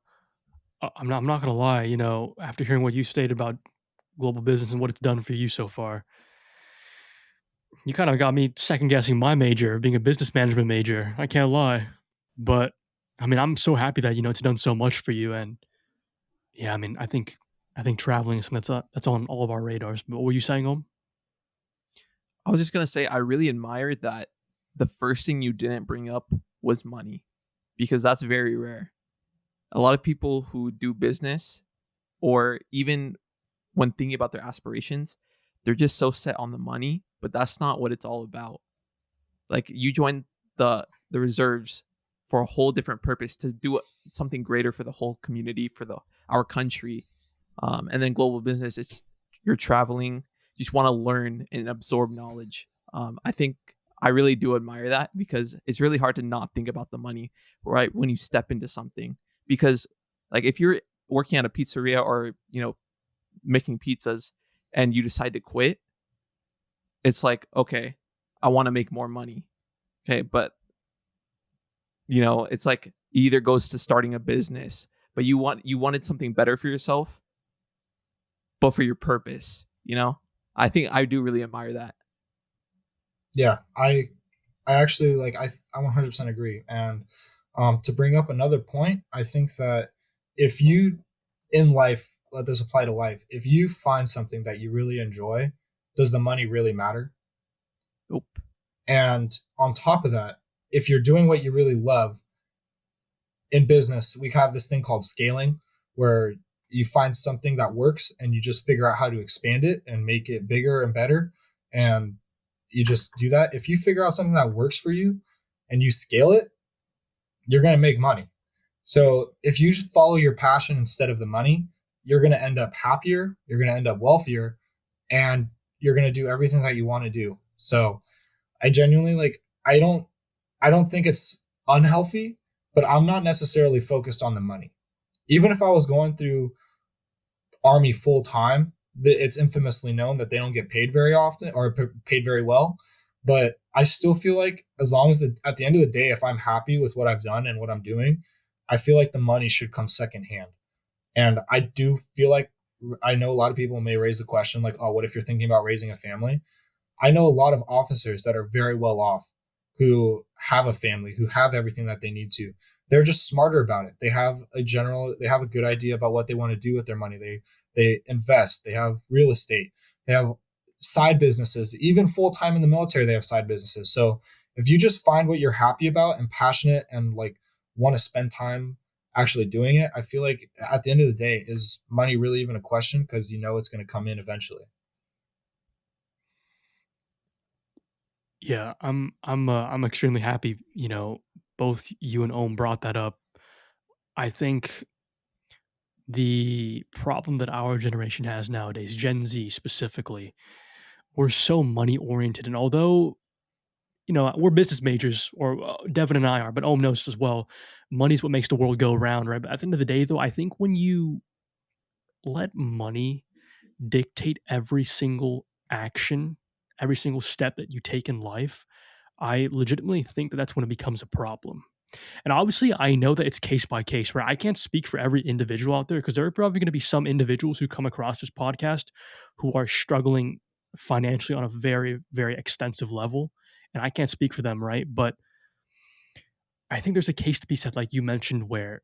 I'm not gonna lie. After hearing what you stated about global business and what it's done for you so far, you kind of got me second guessing my major, being a business management major. I can't lie, but I mean, I'm so happy that it's done so much for you. And yeah, I mean, I think traveling is something that's on all of our radars. But what were you saying, Om? I was just gonna say I really admire that the first thing you didn't bring up was money, because that's very rare. A lot of people who do business, or even when thinking about their aspirations, they're just so set on the money, but that's not what it's all about. Like, you joined the reserves for a whole different purpose, to do something greater for the whole community, for the our country. And then global business, it's you're traveling, you just want to learn and absorb knowledge. I think I really do admire that, because it's really hard to not think about the money right when you step into something. Because like, if you're working at a pizzeria, or making pizzas, and you decide to quit, it's like, okay, I want to make more money. Okay, but it's like, either goes to starting a business, but you wanted something better for yourself, but for your purpose. I think I do really admire that. Yeah, I actually like I 100% agree. And to bring up another point, I think that if you in life, let this apply to life, if you find something that you really enjoy, does the money really matter? Nope. And on top of that, if you're doing what you really love in business, we have this thing called scaling, where you find something that works and you just figure out how to expand it and make it bigger and better. And you just do that. If you figure out something that works for you and you scale it, you're going to make money. So if you just follow your passion instead of the money, you're going to end up happier, you're going to end up wealthier, and you're going to do everything that you want to do. So I genuinely like, I don't think it's unhealthy, but I'm not necessarily focused on the money. Even if I was going through army full time, it's infamously known that they don't get paid very often or paid very well. But I still feel like as long as at the end of the day, if I'm happy with what I've done and what I'm doing, I feel like the money should come secondhand. And I do feel like I know a lot of people may raise the question like, oh, what if you're thinking about raising a family? I know a lot of officers that are very well off who have a family, who have everything that they need to. They're just smarter about it. They have a good idea about what they want to do with their money. They invest, they have real estate, they have side businesses, even full time in the military, they have side businesses. So if you just find what you're happy about and passionate and like want to spend time actually doing it, I feel like at the end of the day, is money really even a question? Because you know it's going to come in eventually. Yeah, I'm extremely happy, both you and Ohm brought that up. I think the problem that our generation has nowadays, Gen Z specifically, we're so money oriented. And although, we're business majors, or Devin and I are, but Ohm knows this as well. Money's what makes the world go round, right? But at the end of the day, though, I think when you let money dictate every single action, every single step that you take in life, I legitimately think that that's when it becomes a problem. And obviously, I know that it's case by case, where I can't speak for every individual out there because there are probably going to be some individuals who come across this podcast who are struggling financially on a very, very extensive level. And I can't speak for them, right? But I think there's a case to be said, like you mentioned, where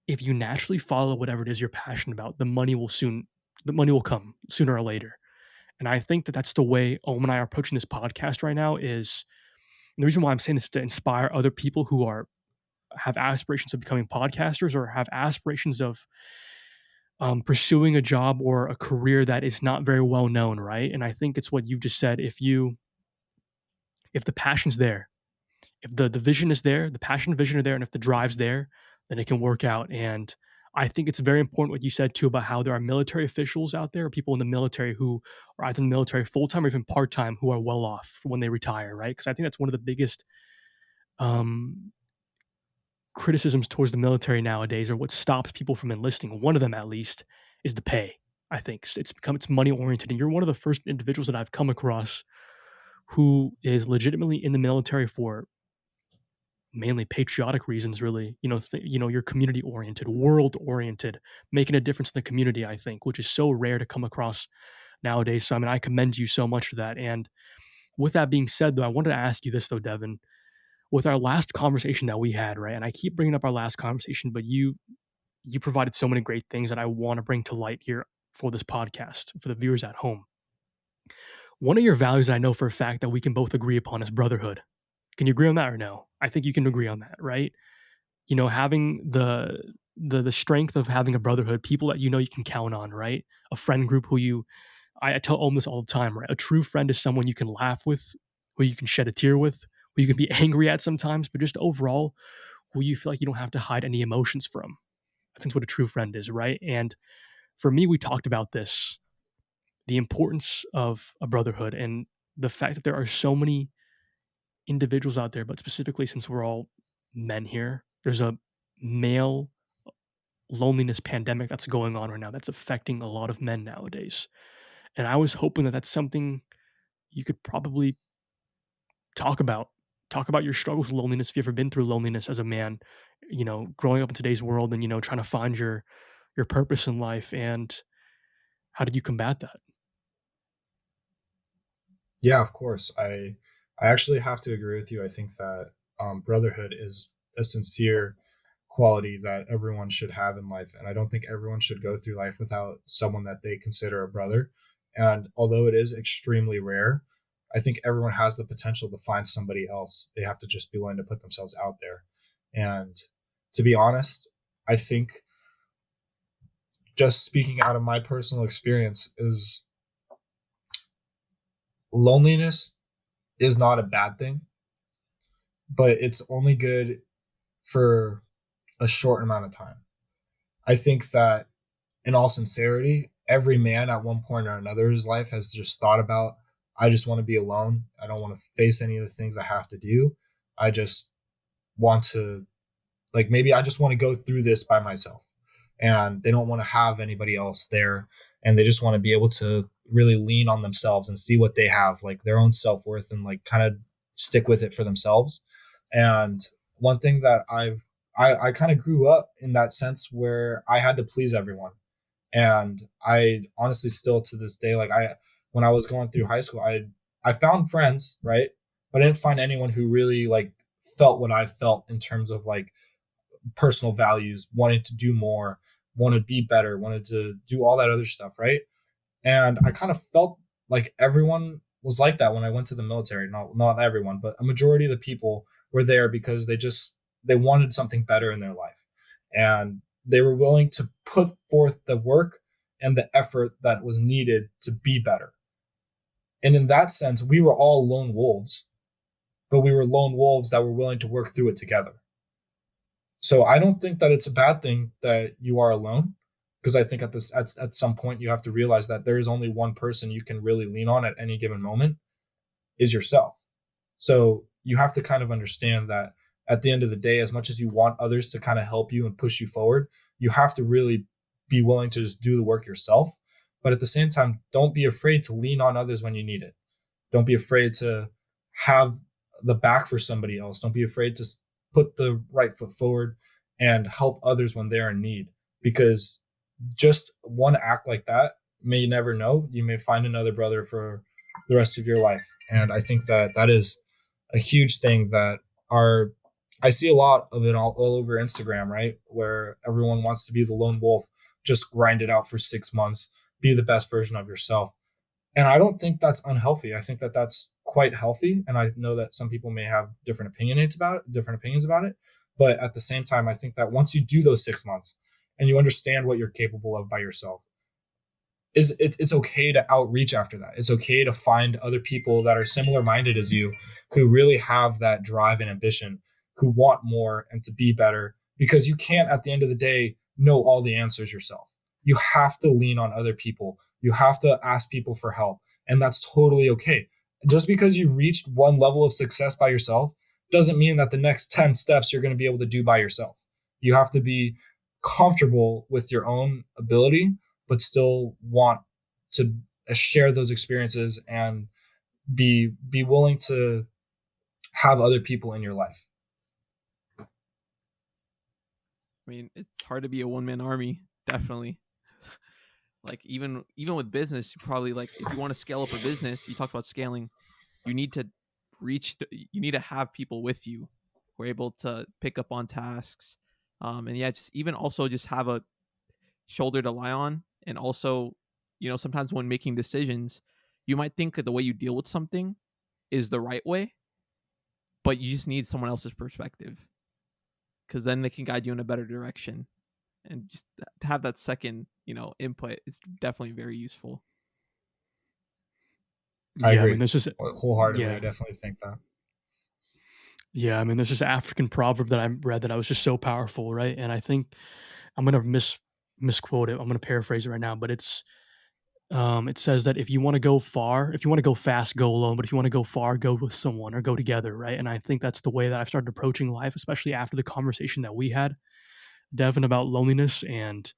if you naturally follow whatever it is you're passionate about, the money will come sooner or later. And I think that that's the way Owen and I are approaching this podcast right now. Is and the reason why I'm saying this is to inspire other people who are have aspirations of becoming podcasters or have aspirations of pursuing a job or a career that is not very well known, right? And I think it's what you've just said. If the passion's there, if the vision is there, the passion and vision are there, and if the drive's there, then it can work out. And I think it's very important what you said too about how there are military officials out there, or people in the military who are either in the military full time or even part time who are well off when they retire, right? Because I think that's one of the biggest um, criticisms towards the military nowadays, or what stops people from enlisting. One of them, at least, is the pay. I think it's money oriented, and you're one of the first individuals that I've come across who is legitimately in the military for mainly patriotic reasons, really. You're community oriented, world oriented, making a difference in the community, I think, which is so rare to come across nowadays. So I mean, I commend you so much for that. And with that being said, though, I wanted to ask you this, though, Devin. With our last conversation that we had, right? And I keep bringing up our last conversation, but you provided so many great things that I want to bring to light here for this podcast for the viewers at home. One of your values that I know for a fact that we can both agree upon is brotherhood. Can you agree on that or no? I think you can agree on that, right? Having the strength of having a brotherhood, people that you can count on, right? A friend group who I tell Om this all the time, right? A true friend is someone you can laugh with, who you can shed a tear with, who you can be angry at sometimes, but just overall, who you feel like you don't have to hide any emotions from. I think that's what a true friend is, right? And for me, we talked about this, the importance of a brotherhood and the fact that there are so many individuals out there, but specifically since we're all men here, there's a male loneliness pandemic that's going on right now that's affecting a lot of men nowadays. And I was hoping that that's something you could probably talk about. Talk about your struggles with loneliness if you've ever been through loneliness as a man, growing up in today's world and, trying to find your purpose in life. And how did you combat that? Yeah, of course. I actually have to agree with you. I think that brotherhood is a sincere quality that everyone should have in life, and I don't think everyone should go through life without someone that they consider a brother. And although it is extremely rare, I think everyone has the potential to find somebody else. They have to just be willing to put themselves out there. And to be honest, I think just speaking out of my personal experience is loneliness is not a bad thing, but it's only good for a short amount of time. I think that in all sincerity, every man at one point or another in his life has just thought about, I just want to be alone. I don't want to face any of the things I have to do. I just want to, like, maybe I just want to go through this by myself. And they don't want to have anybody else there. And they just want to be able to really lean on themselves and see what they have, like their own self worth, and like kind of stick with it for themselves. And one thing that I kind of grew up in that sense where I had to please everyone. And I honestly still to this day, like when I was going through high school, I found friends, right? But I didn't find anyone who really like felt what I felt in terms of like personal values, wanted to do more, wanted to be better, wanted to do all that other stuff, right? And I kind of felt like everyone was like that when I went to the military. Not everyone, but a majority of the people were there because they wanted something better in their life. And they were willing to put forth the work and the effort that was needed to be better. And in that sense, we were all lone wolves, but we were lone wolves that were willing to work through it together. So I don't think that it's a bad thing that you are alone, because I think at some point you have to realize that there is only one person you can really lean on at any given moment, is yourself. So you have to kind of understand that at the end of the day, as much as you want others to kind of help you and push you forward, you have to really be willing to just do the work yourself. But at the same time, don't be afraid to lean on others when you need it. Don't be afraid to have the back for somebody else. Don't be afraid to put the right foot forward and help others when they're in need. Because just one act like that, may never know, you may find another brother for the rest of your life. And I think that that is a huge thing that are I see a lot of it all over Instagram, right? Where everyone wants to be the lone wolf, just grind it out for 6 months, be the best version of yourself. And I don't think that's unhealthy. I think that that's quite healthy. And I know that some people may have different opinions about it. But at the same time, I think that once you do those 6 months and you understand what you're capable of by yourself, it's okay to outreach after that. It's okay to find other people that are similar minded as you, who really have that drive and ambition, who want more and to be better, because you can't at the end of the day know all the answers yourself. You have to lean on other people. You have to ask people for help, and that's totally okay. Just because you reached one level of success by yourself doesn't mean that the next 10 steps you're going to be able to do by yourself. You have to be comfortable with your own ability, but still want to share those experiences and be willing to have other people in your life. I mean, it's hard to be a one man army, definitely. Like even with business, you probably like if you want to scale up a business, you talk about scaling, you need to you need to have people with you who are able to pick up on tasks, and yeah, just even also just have a shoulder to lie on, and also, sometimes when making decisions, you might think that the way you deal with something is the right way, but you just need someone else's perspective because then they can guide you in a better direction, and just to have that second input is definitely very useful. I Yeah, I mean, agree there's just wholeheartedly. I yeah, definitely think that. yeah. I mean, there's this African proverb that I read that I was just so powerful, right? And I think I'm gonna misquote it. I'm gonna paraphrase it right now, but it says that if you want to go far, if you want to go fast, go alone. But if you want to go far, go with someone or go together, right? And I think that's the way that I've started approaching life, especially after the conversation that we had, Devin, about loneliness, and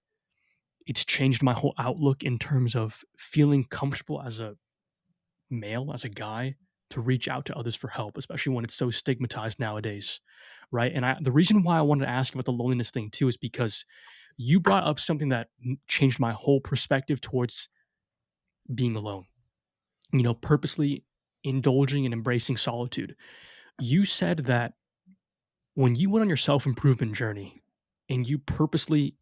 it's changed my whole outlook in terms of feeling comfortable as a male, as a guy, to reach out to others for help, especially when it's so stigmatized nowadays, right? And the reason why I wanted to ask you about the loneliness thing too is because you brought up something that changed my whole perspective towards being alone. Purposely indulging and embracing solitude. You said that when you went on your self improvement journey and you purposely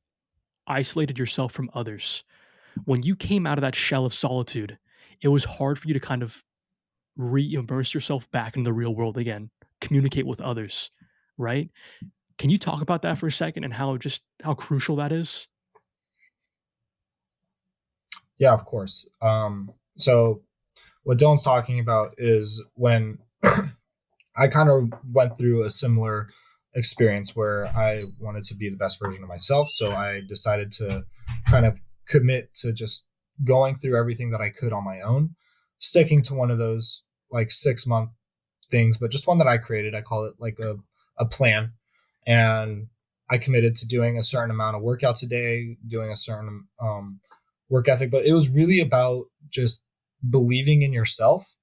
isolated yourself from others, when you came out of that shell of solitude, it was hard for you to kind of re-immerse yourself back into the real world again, communicate with others, right? Can you talk about that for a second and how crucial that is? Yeah, of course. So what Dylan's talking about is when I kind of went through a similar experience where I wanted to be the best version of myself. So I decided to kind of commit to just going through everything that I could on my own, sticking to one of those like 6 month things, but just one that I created. I call it like a plan. And I committed to doing a certain amount of workouts a day, doing a certain work ethic, but it was really about just believing in yourself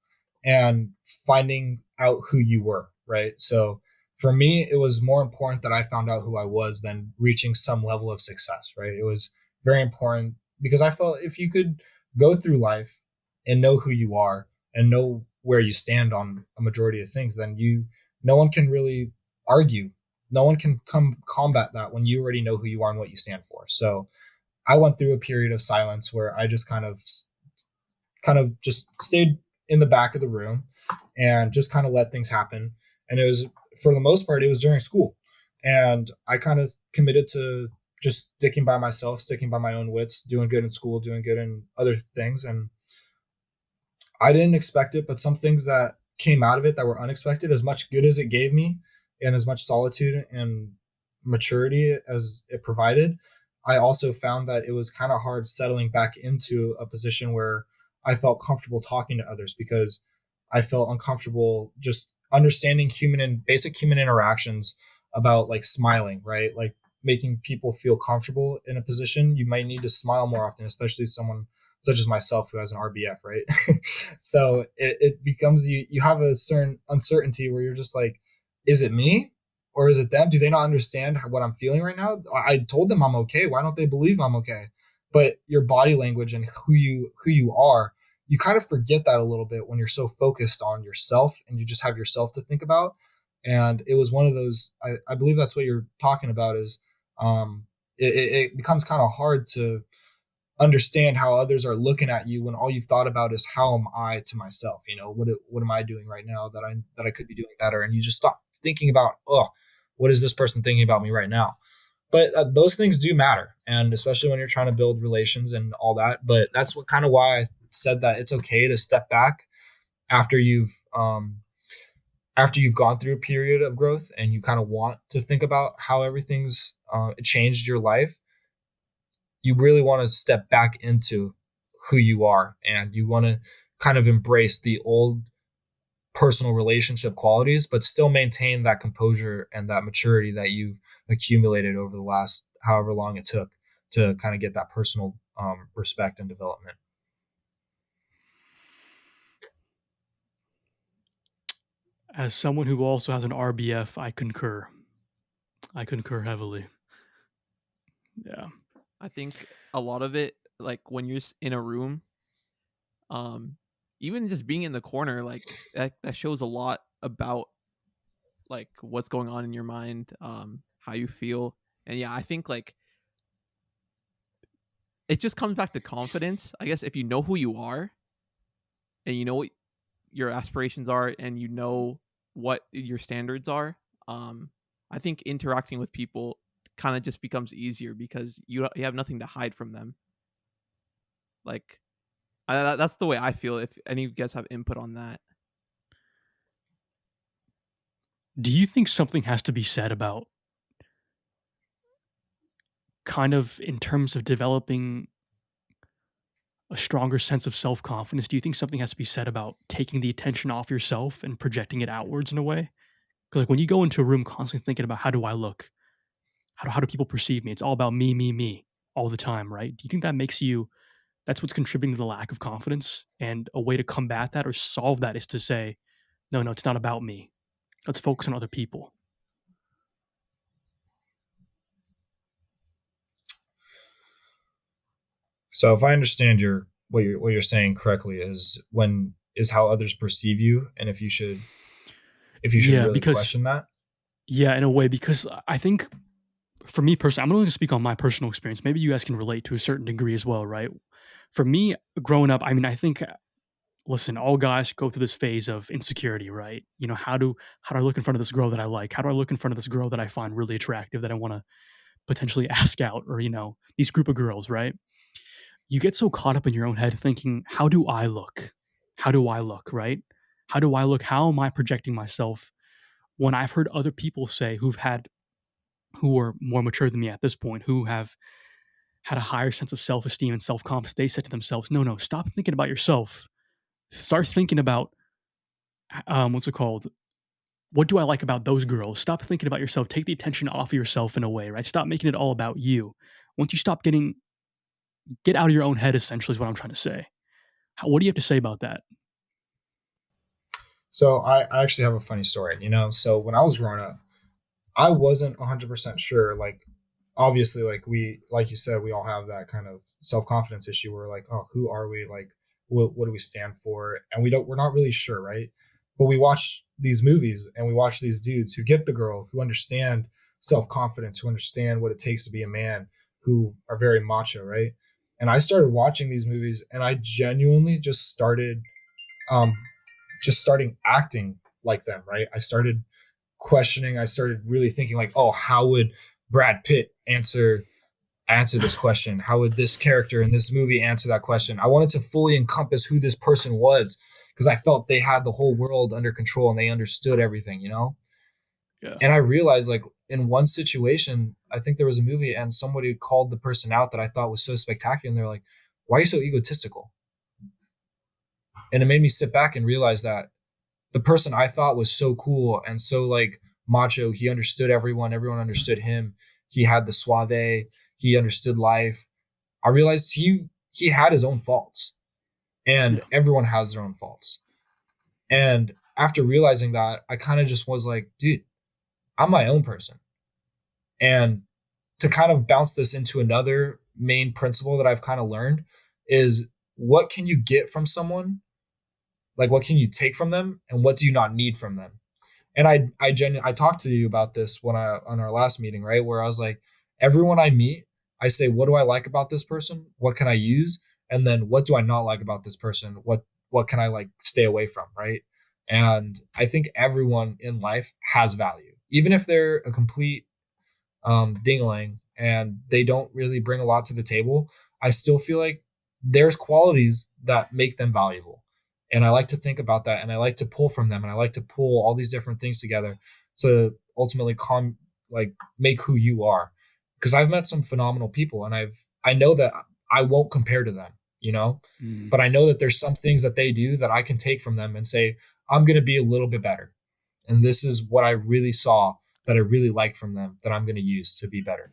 and finding out who you were, right? So for me, it was more important that I found out who I was than reaching some level of success, right? It was very important because I felt if you could go through life and know who you are and know where you stand on a majority of things, then no one can really argue. No one can come combat that when you already know who you are and what you stand for. So I went through a period of silence where I just kind of just stayed in the back of the room and just kind of let things happen. And it was, for the most part, it was during school. And I kind of committed to just sticking by myself, sticking by my own wits, doing good in school, doing good in other things. And I didn't expect it, but some things that came out of it that were unexpected, as much good as it gave me and as much solitude and maturity as it provided, I also found that it was kind of hard settling back into a position where I felt comfortable talking to others because I felt uncomfortable just understanding human and basic human interactions about like smiling, right? Like making people feel comfortable in a position. You might need to smile more often, especially someone such as myself who has an RBF, right? So it becomes you have a certain uncertainty where you're just like, is it me or is it them? Do they not understand what I'm feeling right now? I told them I'm okay. Why don't they believe I'm okay? But your body language and who you are, you kind of forget that a little bit when you're so focused on yourself and you just have yourself to think about. And it was one of those. I believe that's what you're talking about. Is it becomes kind of hard to understand how others are looking at you when all you've thought about is how am I to myself? What am I doing right now that I could be doing better? And you just stop thinking about, oh, what is this person thinking about me right now? But those things do matter, and especially when you're trying to build relations and all that. But that's what kind of why I said that it's okay to step back after you've gone through a period of growth and you kind of want to think about how everything's changed your life. You really want to step back into who you are and you want to kind of embrace the old personal relationship qualities, but still maintain that composure and that maturity that you've accumulated over the last however long it took to kind of get that personal respect and development. As someone who also has an RBF, I concur. I concur heavily. Yeah. I think a lot of it, like when you're in a room, um, even just being in the corner, like that shows a lot about like what's going on in your mind, how you feel. And yeah, I think like it just comes back to confidence. I guess if you know who you are and you know what your aspirations are and you know what your standards are, um, I think interacting with people kind of just becomes easier because you have nothing to hide from them. Like that's the way I feel. If any of you guys have input on that, Do you think something has to be said about kind of in terms of developing a stronger sense of self-confidence? Do you think something has to be said about taking the attention off yourself and projecting it outwards in a way? Because like when you go into a room constantly thinking about how do I look? How do people perceive me? It's all about me, me, me all the time, right? Do you think that makes you that's what's contributing to the lack of confidence? And a way to combat that or solve that is to say, no, no, it's not about me. Let's focus on other people. So if I understand what you're saying correctly is how others perceive you and if you should Yeah, really because question that. yeah, in a way, because I think for me personally, I'm only going to speak on my personal experience. Maybe you guys can relate to a certain degree as well, right? For me, growing up, I mean, I think listen, all guys go through this phase of insecurity, right? You know, how do I look in front of this girl that I like? How do I look in front of this girl that I find really attractive that I want to potentially ask out or, these group of girls, right? You get so caught up in your own head thinking, how do I look? How do I look, right? How do I look? How am I projecting myself when I've heard other people say who are more mature than me at this point, who have had a higher sense of self-esteem and self-confidence, they said to themselves, "No, no, stop thinking about yourself. Start thinking about, what's it called? What do I like about those girls? Stop thinking about yourself. Take the attention off of yourself in a way, right? Stop making it all about you. Once you stop get out of your own head, essentially, is what I'm trying to say. What do you have to say about that?" So I actually have a funny story. So when I was growing up, I wasn't 100% sure. Like, obviously, like you said, we all have that kind of self confidence issue. Where we're like, oh, who are we? Like, what do we stand for? And we're not really sure, right? But we watch these movies and we watch these dudes who get the girl, who understand self confidence, who understand what it takes to be a man, who are very macho, right? And I started watching these movies, and I genuinely um, just starting acting like them, right? I started questioning. I started really thinking like, oh, how would Brad Pitt answer this question? How would this character in this movie answer that question? I wanted to fully encompass who this person was because I felt they had the whole world under control and they understood everything. Yeah. And I realized like in one situation, I think there was a movie and somebody called the person out that I thought was so spectacular. And they're like, why are you so egotistical? And it made me sit back and realize that the person I thought was so cool and so like macho, he understood everyone, everyone understood him. He had the suave, he understood life. I realized he had his own faults, and Yeah. everyone has their own faults. And after realizing that, I kind of just was like, dude, I'm my own person. And to kind of bounce this into another main principle that I've kind of learned is what can you get from someone? Like what can you take from them and what do you not need from them? And I talked to you about this when I on our last meeting, right? Where I was like, everyone I meet, I say, what do I like about this person? What can I use? And then what do I not like about this person? What can I like stay away from, right? And I think everyone in life has value, even if they're a complete dingling and they don't really bring a lot to the table. I still feel like there's qualities that make them valuable. And I like to think about that and I like to pull from them and I like to pull all these different things together to ultimately like make who you are. Because I've met some phenomenal people and I know that I won't compare to them, Mm. but I know that there's some things that they do that I can take from them and say, I'm gonna be a little bit better. And this is what I really saw that I really like from them that I'm going to use to be better.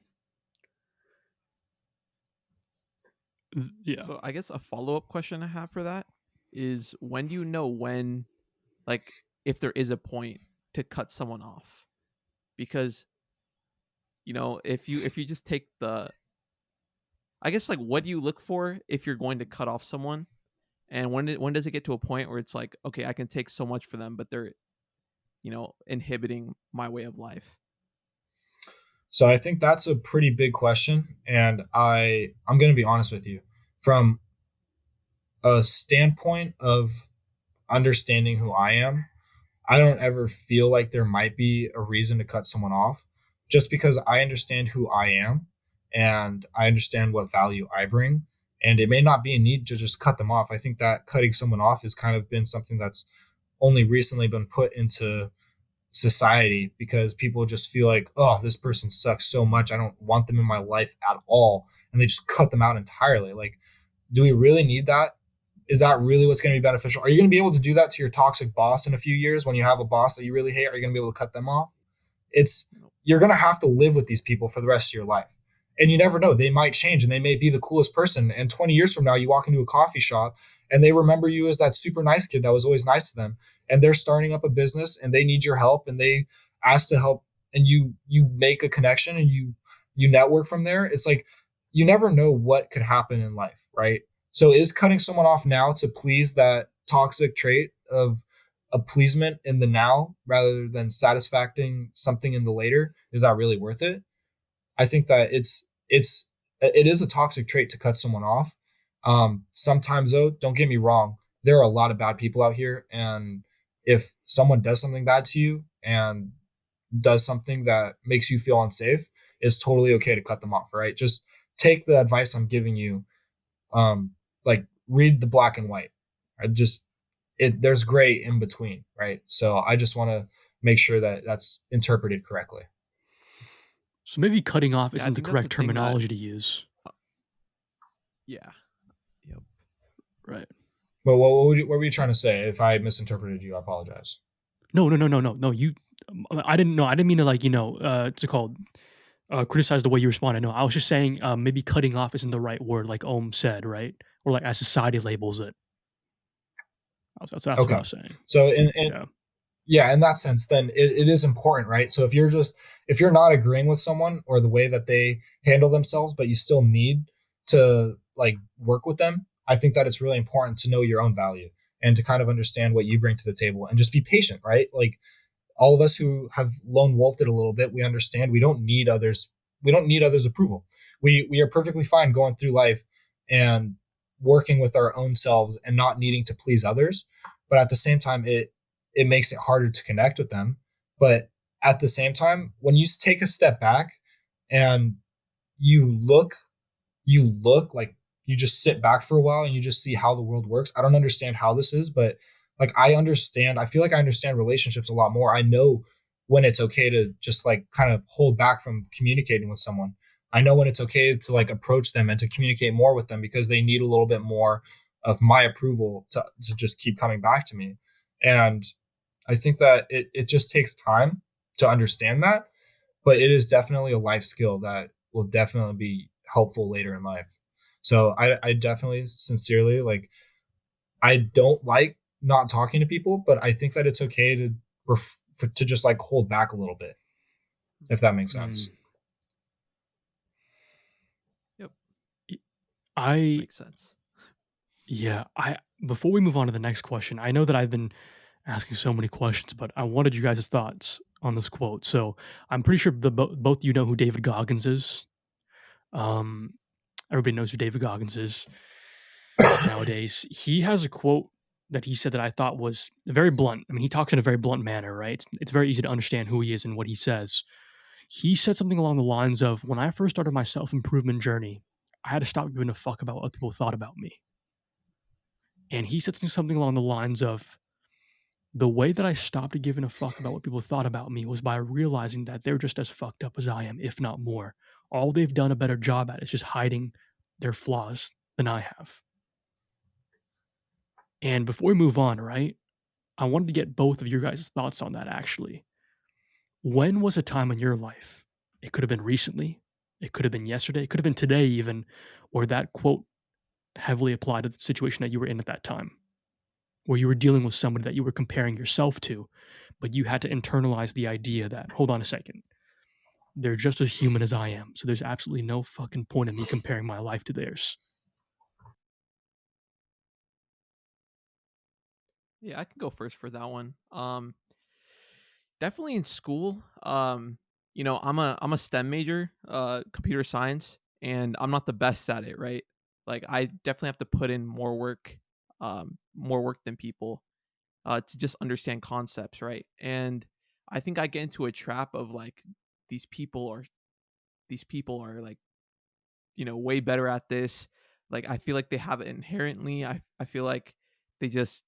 Yeah. So I guess a follow-up question I have for that is when do you know when, like, if there is a point to cut someone off? Because, if you just take the, I guess, like, what do you look for if you're going to cut off someone? And when does it get to a point where it's like, okay, I can take so much for them, but they're, inhibiting my way of life? So I think that's a pretty big question, and I'm going to be honest with you from a standpoint of understanding who I am. I don't ever feel like there might be a reason to cut someone off just because I understand who I am and I understand what value I bring. And it may not be a need to just cut them off. I think that cutting someone off has kind of been something that's only recently been put into society because people just feel like, oh, this person sucks so much. I don't want them in my life at all. And they just cut them out entirely. Like, do we really need that? Is that really what's going to be beneficial? Are you going to be able to do that to your toxic boss in a few years when you have a boss that you really hate? Are you going to be able to cut them off? It's Nope. You're going to have to live with these people for the rest of your life. And you never know, they might change and they may be the coolest person. And 20 years from now, you walk into a coffee shop and they remember you as that super nice kid that was always nice to them. And they're starting up a business and they need your help and they ask to help and you make a connection and you network from there. It's like you never know what could happen in life, right? So is cutting someone off now to please that toxic trait of appeasement in the now rather than satisfying something in the later, is that really worth it? I think that it is a toxic trait to cut someone off. Sometimes though, don't get me wrong, there are a lot of bad people out here, and if someone does something bad to you and does something that makes you feel unsafe, it's totally okay to cut them off. Right? Just take the advice I'm giving you. Like read the black and white. I just there's gray in between, right? So I just want to make sure that that's interpreted correctly. So maybe cutting off Yeah, I isn't the think that's the correct thing that terminology to use. Yeah. Yep. Right. But what were you trying to say? If I misinterpreted you, I apologize. No, no, no, no, no, no. You, I didn't know. I didn't mean to like what's it called? Criticize the way you responded. No, I was just saying maybe cutting off isn't the right word, like Ohm said, right? Or like as society labels it. That's what I Okay. was saying. So in Yeah. yeah, in that sense, then it is important, right? So if you're not agreeing with someone or the way that they handle themselves, but you still need to like work with them, I think that it's really important to know your own value and to kind of understand what you bring to the table and just be patient, right? Like all of us who have lone wolfed it a little bit, we understand we don't need others' approval. We are perfectly fine going through life and working with our own selves and not needing to please others. But at the same time, it makes it harder to connect with them. But at the same time, when you take a step back and you look like you just sit back for a while and you just see how the world works. I don't understand how this is, but like I feel like I understand relationships a lot more. I know when it's okay to just like kind of hold back from communicating with someone. I know when it's okay to like approach them and to communicate more with them because they need a little bit more of my approval to just keep coming back to me. And I think that it just takes time to understand that, but it is definitely a life skill that will definitely be helpful later in life. So I definitely sincerely like I don't like not talking to people, but I think that it's okay to to just like hold back a little bit, if that makes Mm. sense. Yep. Y- I Makes sense. yeah. I before we move on to the next question, I know that I've been asking so many questions, but I wanted you guys' thoughts on this quote. So I'm pretty sure both you know who David Goggins is. Um, Everybody knows who David Goggins is nowadays. He has a quote that he said that I thought was very blunt. I mean, he talks in a very blunt manner, right? It's very easy to understand who he is and what he says. He said something along the lines of, "When I first started my self improvement journey, I had to stop giving a fuck about what people thought about me." And he said something along the lines of, "The way that I stopped giving a fuck about what people thought about me was by realizing that they're just as fucked up as I am, if not more. All they've done a better job at is just hiding their flaws than I have." And before we move on, right, I wanted to get both of your guys' thoughts on that actually. When was a time in your life, it could have been recently, it could have been yesterday, it could have been today even, where that quote heavily applied to the situation that you were in at that time, where you were dealing with somebody that you were comparing yourself to, but you had to internalize the idea that, hold on a second, they're just as human as I am. So there's absolutely no fucking point in me comparing my life to theirs. Yeah, I can go first for that one. Definitely in school. I'm a STEM major, computer science, and I'm not the best at it, right? Like I definitely have to put in more work than people to just understand concepts, right? And I think I get into a trap of like these people are these people are like, way better at this. Like I feel like they have it inherently. I feel like they just,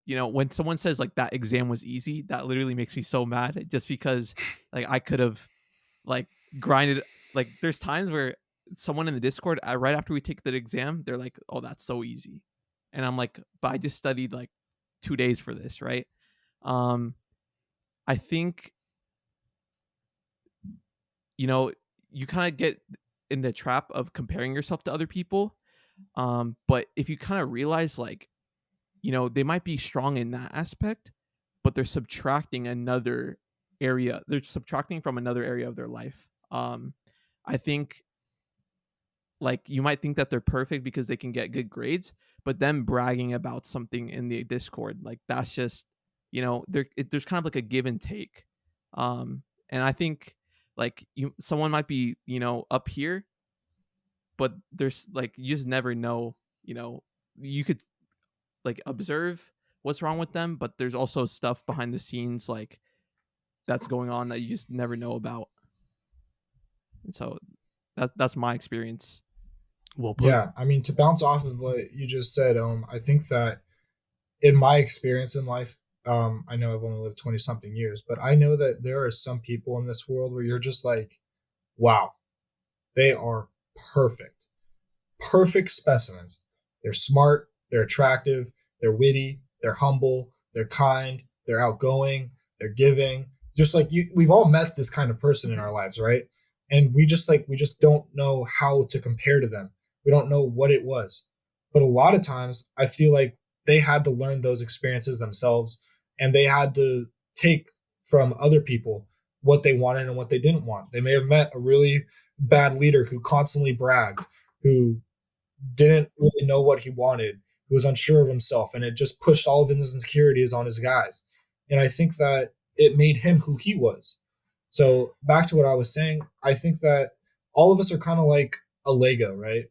when someone says like that exam was easy, that literally makes me so mad just because like I could have like grinded. Like there's times where someone in the Discord, right after we take the exam, they're like, "Oh, that's so easy," and I'm like, "But I just studied like 2 days for this, right?" Um, I think you know you kind of get in the trap of comparing yourself to other people. But if you kind of realize like, they might be strong in that aspect, but they're subtracting from another area of their life. I think like you might think that they're perfect because they can get good grades, but them bragging about something in the Discord, like that's just, there's kind of like a give and take. And I think like someone might be, up here, but there's like you just never know, you could like observe what's wrong with them, but there's also stuff behind the scenes like that's going on that you just never know about. And so that's my experience. Well put. Yeah, I mean to bounce off of what you just said, I think that in my experience in life, I know I've only lived 20 something years, but I know that there are some people in this world where you're just like, wow, they are perfect. perfect specimens. They're smart, they're attractive, they're witty, they're humble, they're kind, they're outgoing, they're giving. Just like you, we've all met this kind of person in our lives, right? And we just don't know how to compare to them. We don't know what it was. But a lot of times I feel like they had to learn those experiences themselves, and they had to take from other people what they wanted and what they didn't want. They may have met a really bad leader who constantly bragged, who didn't really know what he wanted, who was unsure of himself, and it just pushed all of his insecurities on his guys. And I think that it made him who he was. So back to what I was saying, I think that all of us are kind of like a Lego, right?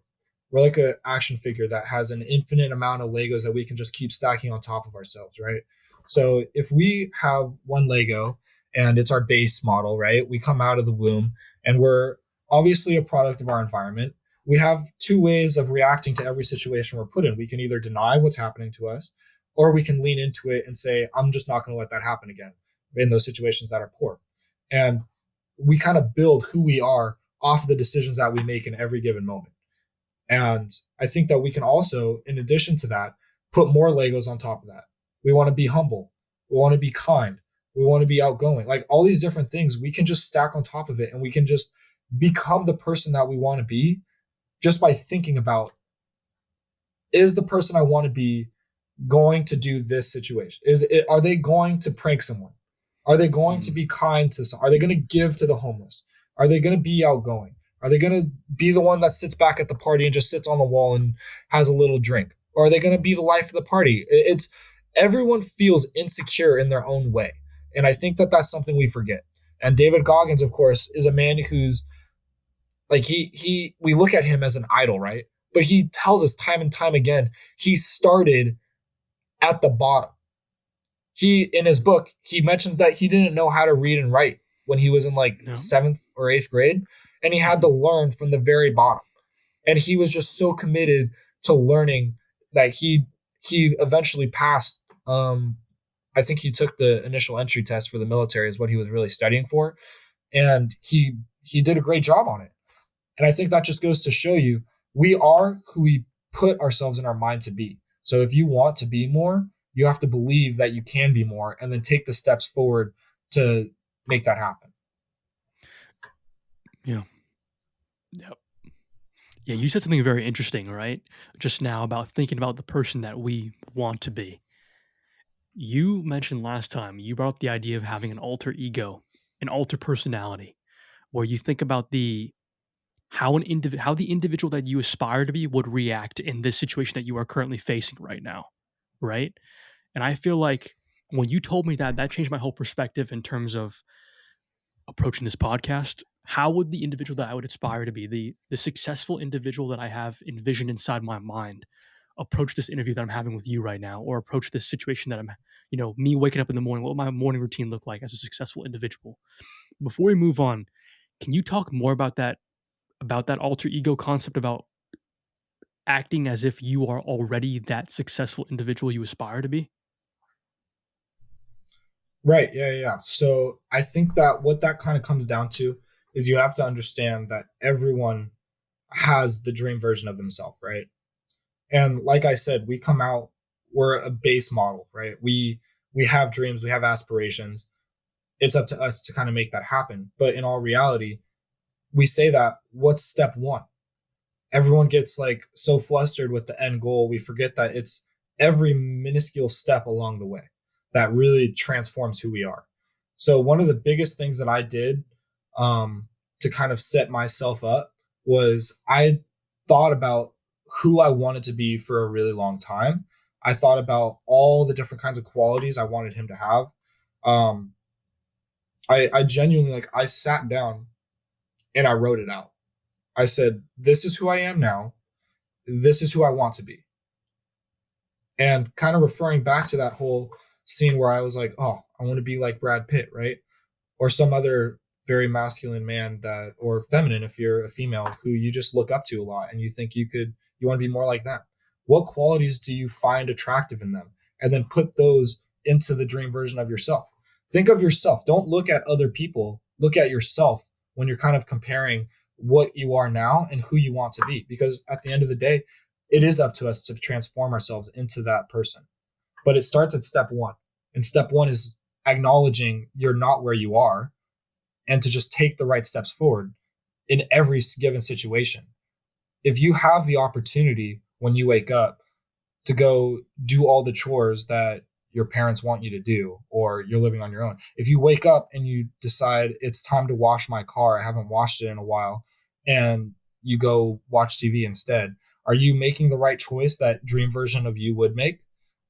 We're like an action figure that has an infinite amount of Legos that we can just keep stacking on top of ourselves, right? So if we have one Lego and it's our base model, right? We come out of the womb and we're obviously a product of our environment. We have two ways of reacting to every situation we're put in. We can either deny what's happening to us, or we can lean into it and say, I'm just not going to let that happen again in those situations that are poor. And we kind of build who we are off of the decisions that we make in every given moment. And I think that we can also, in addition to that, put more Legos on top of that. We want to be humble. We want to be kind. We want to be outgoing. Like all these different things, we can just stack on top of it, and we can just become the person that we want to be just by thinking about, is the person I want to be going to do this situation? Are they going to prank someone? Are they going to Mm. be kind to someone? Are they going to give to the homeless? Are they going to be outgoing? Are they going to be the one that sits back at the party and just sits on the wall and has a little drink? Or are they going to be the life of the party? It's everyone feels insecure in their own way. And I think that that's something we forget. And David Goggins, of course, is a man who's like he we look at him as an idol, right? But he tells us time and time again, he started at the bottom. He in his book, he mentions that he didn't know how to read and write when he was in like No. 7th or 8th grade, and he had to Mhm. learn from the very bottom. And he was just so committed to learning that he eventually passed. I think he took the initial entry test for the military is what he was really studying for, and he did a great job on it. And I think that just goes to show you we are who we put ourselves in our mind to be. So if you want to be more, you have to believe that you can be more and then take the steps forward to make that happen. Yeah. Yep. Yeah, you said something very interesting, right? Just now about thinking about the person that we want to be. You mentioned last time, you brought up the idea of having an alter ego, an alter personality, where you think about how the individual that you aspire to be would react in this situation that you are currently facing right now, right? And I feel like when you told me that, that changed my whole perspective in terms of approaching this podcast. How would the individual that I would aspire to be, the successful individual that I have envisioned inside my mind, approach this interview that I'm having with you right now, or approach this situation that I'm, me waking up in the morning? What would my morning routine look like as a successful individual? Before we move on, can you talk more about that alter ego concept, about acting as if you are already that successful individual you aspire to be? Right. Yeah. Yeah. So I think that what that kind of comes down to is you have to understand that everyone has the dream version of themselves, right? And like I said, we come out, we're a base model, right? We have dreams, we have aspirations. It's up to us to kind of make that happen. But in all reality, we say that what's step one? Everyone gets like so flustered with the end goal, we forget that it's every minuscule step along the way that really transforms who we are. So one of the biggest things that I did to kind of set myself up was I thought about who I wanted to be for a really long time. I thought about all the different kinds of qualities I wanted him to have. Um, I genuinely like I sat down and I wrote it out. I said, "This is who I am now. This is who I want to be." And kind of referring back to that whole scene where I was like, "Oh, I want to be like Brad Pitt," right? Or some other very masculine man that, or feminine if you're a female, who you just look up to a lot and you think you want to be more like that. What qualities do you find attractive in them? And then put those into the dream version of yourself. Think of yourself. Don't look at other people. Look at yourself when you're kind of comparing what you are now and who you want to be. Because at the end of the day, it is up to us to transform ourselves into that person. But it starts at step one. And step one is acknowledging you're not where you are and to just take the right steps forward in every given situation. If you have the opportunity when you wake up to go do all the chores that your parents want you to do, or you're living on your own. If you wake up and you decide it's time to wash my car, I haven't washed it in a while, and you go watch TV instead, are you making the right choice that dream version of you would make?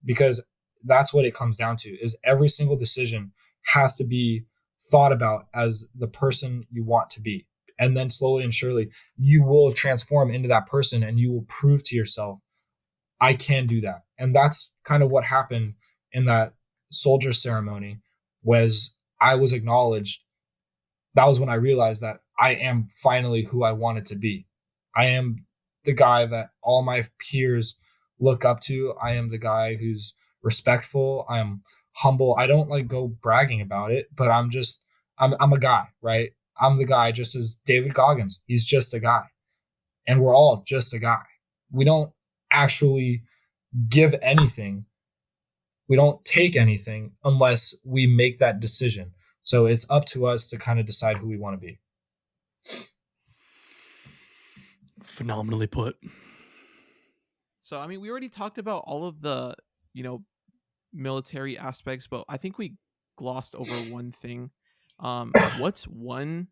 Because that's what it comes down to, is every single decision has to be thought about as the person you want to be. And then slowly and surely, you will transform into that person and you will prove to yourself I can do that. And that's kind of what happened in that soldier ceremony was I was acknowledged. That was when I realized that I am finally who I wanted to be. I am the guy that all my peers look up to. I am the guy who's respectful. I'm humble. I don't like go bragging about it, but I'm a guy, right? I'm the guy just as David Goggins. He's just a guy. And we're all just a guy. We don't actually give anything. We don't take anything unless we make that decision. So it's up to us to kind of decide who we want to be. Phenomenally put. So, I mean, we already talked about all of the, you know, military aspects, but I think we glossed over one thing. What's one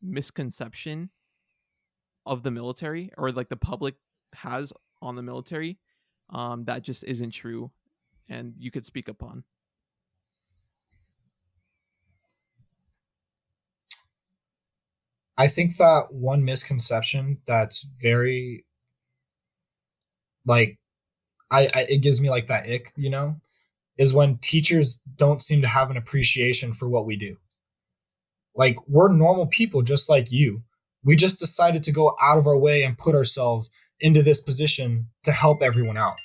misconception of the military, or like the public has on the military, that just isn't true and you could speak upon? I think that one misconception that's very like I it gives me like that ick, is when teachers don't seem to have an appreciation for what we do. Like we're normal people just like you. We just decided to go out of our way and put ourselves into this position to help everyone out.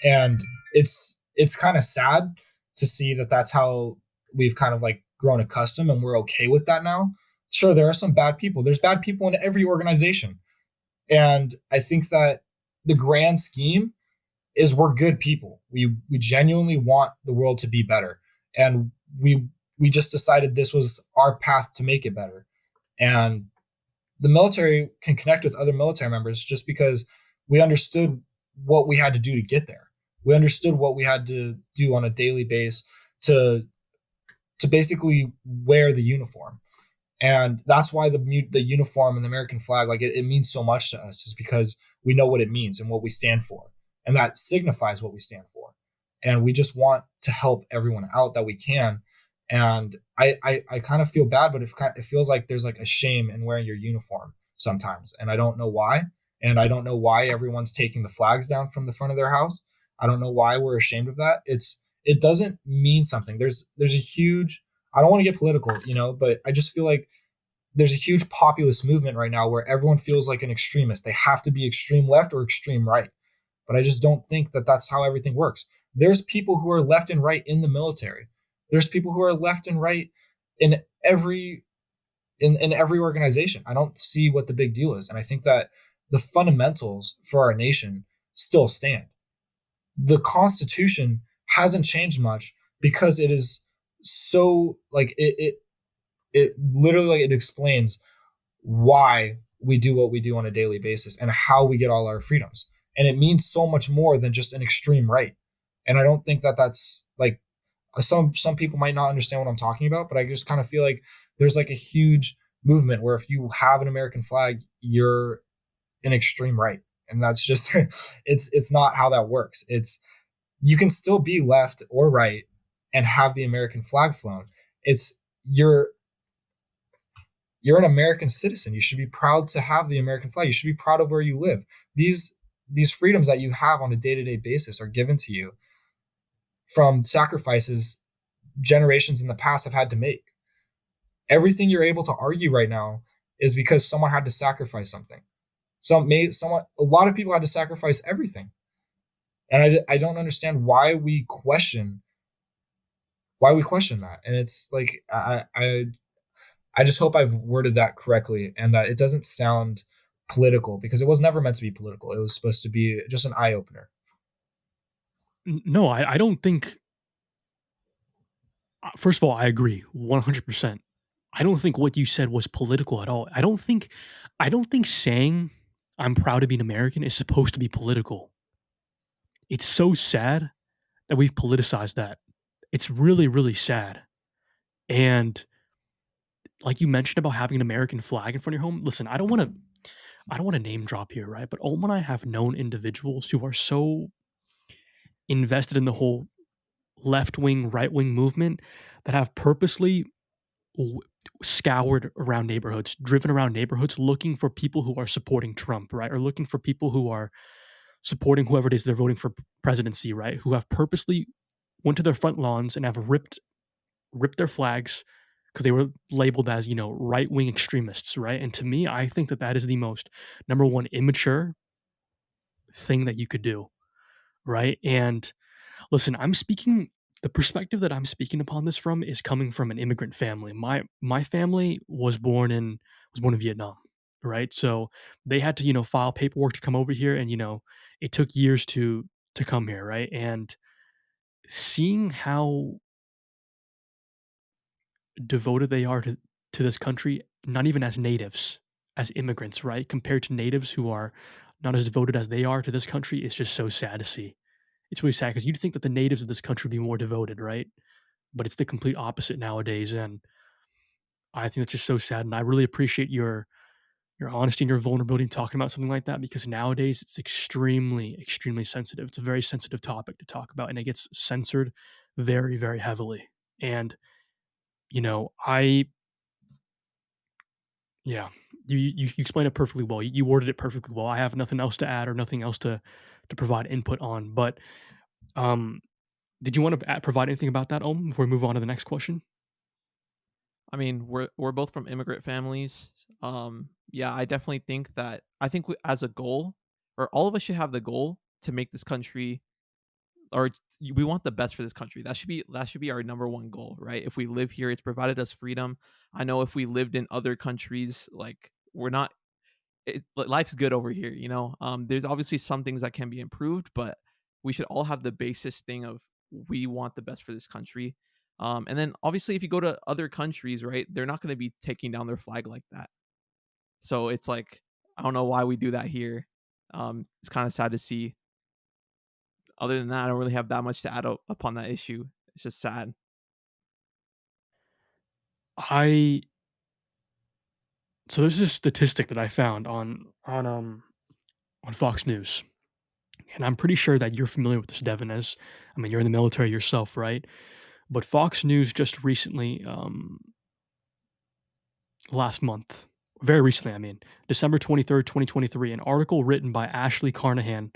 And it's kind of sad to see that that's how we've kind of like grown accustomed and we're okay with that now. Sure, there are some bad people. There's bad people in every organization. And I think that the grand scheme is we're good people. We genuinely want the world to be better. And we just decided this was our path to make it better. And the military can connect with other military members just because we understood what we had to do to get there. We understood what we had to do on a daily basis to basically wear the uniform. And that's why the uniform and the American flag, like it means so much to us, is because we know what it means and what we stand for, and that signifies what we stand for. And we just want to help everyone out that we can. And I kind of feel bad, but it feels like there's like a shame in wearing your uniform sometimes, and I don't know why. And I don't know why everyone's taking the flags down from the front of their house. I don't know why we're ashamed of that. It doesn't mean something. There's a huge, I don't want to get political, but I just feel like there's a huge populist movement right now where everyone feels like an extremist. They have to be extreme left or extreme right. But I just don't think that that's how everything works. There's people who are left and right in the military. There's people who are left and right in every in every organization. I don't see what the big deal is. And I think that the fundamentals for our nation still stand. The Constitution hasn't changed much because it is so like it literally like, it explains why we do what we do on a daily basis and how we get all our freedoms. And it means so much more than just an extreme right. And I don't think that that's like some people might not understand what I'm talking about, but I just kind of feel like there's like a huge movement where if you have an American flag, you're an extreme right. And that's just it's not how that works. It's you can still be left or right and have the American flag flown. It's you're you're an American citizen. You should be proud to have the American flag. You should be proud of where you live. These freedoms that you have on a day-to-day basis are given to you from sacrifices generations in the past have had to make. Everything you're able to argue right now is because someone had to sacrifice something. A lot of people had to sacrifice everything. And I don't understand why we question that. And it's like I just hope I've worded that correctly and that it doesn't sound political because it was never meant to be political. It was supposed to be just an eye opener. No, I don't think. First of all, I agree 100%. I don't think what you said was political at all. I don't think saying I'm proud to be an American is supposed to be political. It's so sad that we've politicized that. It's really, really sad. And like you mentioned about having an American flag in front of your home, listen, I don't want to name drop here, right? But Owen and I have known individuals who are so invested in the whole left wing, right wing movement that have purposely w- scoured around neighborhoods, driven around neighborhoods looking for people who are supporting Trump, right? Or looking for people who are supporting whoever it is they're voting for presidency, right? Who have purposely went to their front lawns and have ripped their flags because they were labeled as, right wing extremists, right? And to me, I think that that is the most number one immature thing that you could do, right? And listen, the perspective that I'm speaking upon this from is coming from an immigrant family. My family was born in Vietnam, right? So they had to, file paperwork to come over here and, it took years to come here, right? And seeing how devoted they are to this country, not even as natives, as immigrants, right? Compared to natives who are not as devoted as they are to this country, it's just so sad to see. It's really sad because you'd think that the natives of this country would be more devoted, right? But it's the complete opposite nowadays, and I think it's just so sad. And I really appreciate your honesty and your vulnerability in talking about something like that because nowadays it's extremely, extremely sensitive. It's a very sensitive topic to talk about, and it gets censored very, very heavily. And I yeah, you explained it perfectly well. You worded it perfectly well. I have nothing else to add or nothing else to provide input on. But um, did you want to provide anything about that, before we move on to the next question? I mean, we're both from immigrant families. Yeah, I definitely think that as a goal, or all of us should have the goal to make this country, we want the best for this country. That should be our number one goal, right? If we live here, it's provided us freedom. I know if we lived in other countries, like we're not, life's good over here. There's obviously some things that can be improved, but we should all have the basis thing of we want the best for this country. And then obviously, if you go to other countries, right, they're not going to be taking down their flag like that. So it's like I don't know why we do that here. It's kind of sad to see. Other than that, I don't really have that much to add upon that issue. It's just sad. I So there's this statistic that I found on Fox News, and I'm pretty sure that you're familiar with this, Devin. As I mean, you're in the military yourself, right? But Fox News just recently, last month, very recently, I mean, December 23rd, 2023, an article written by Ashley Carnahan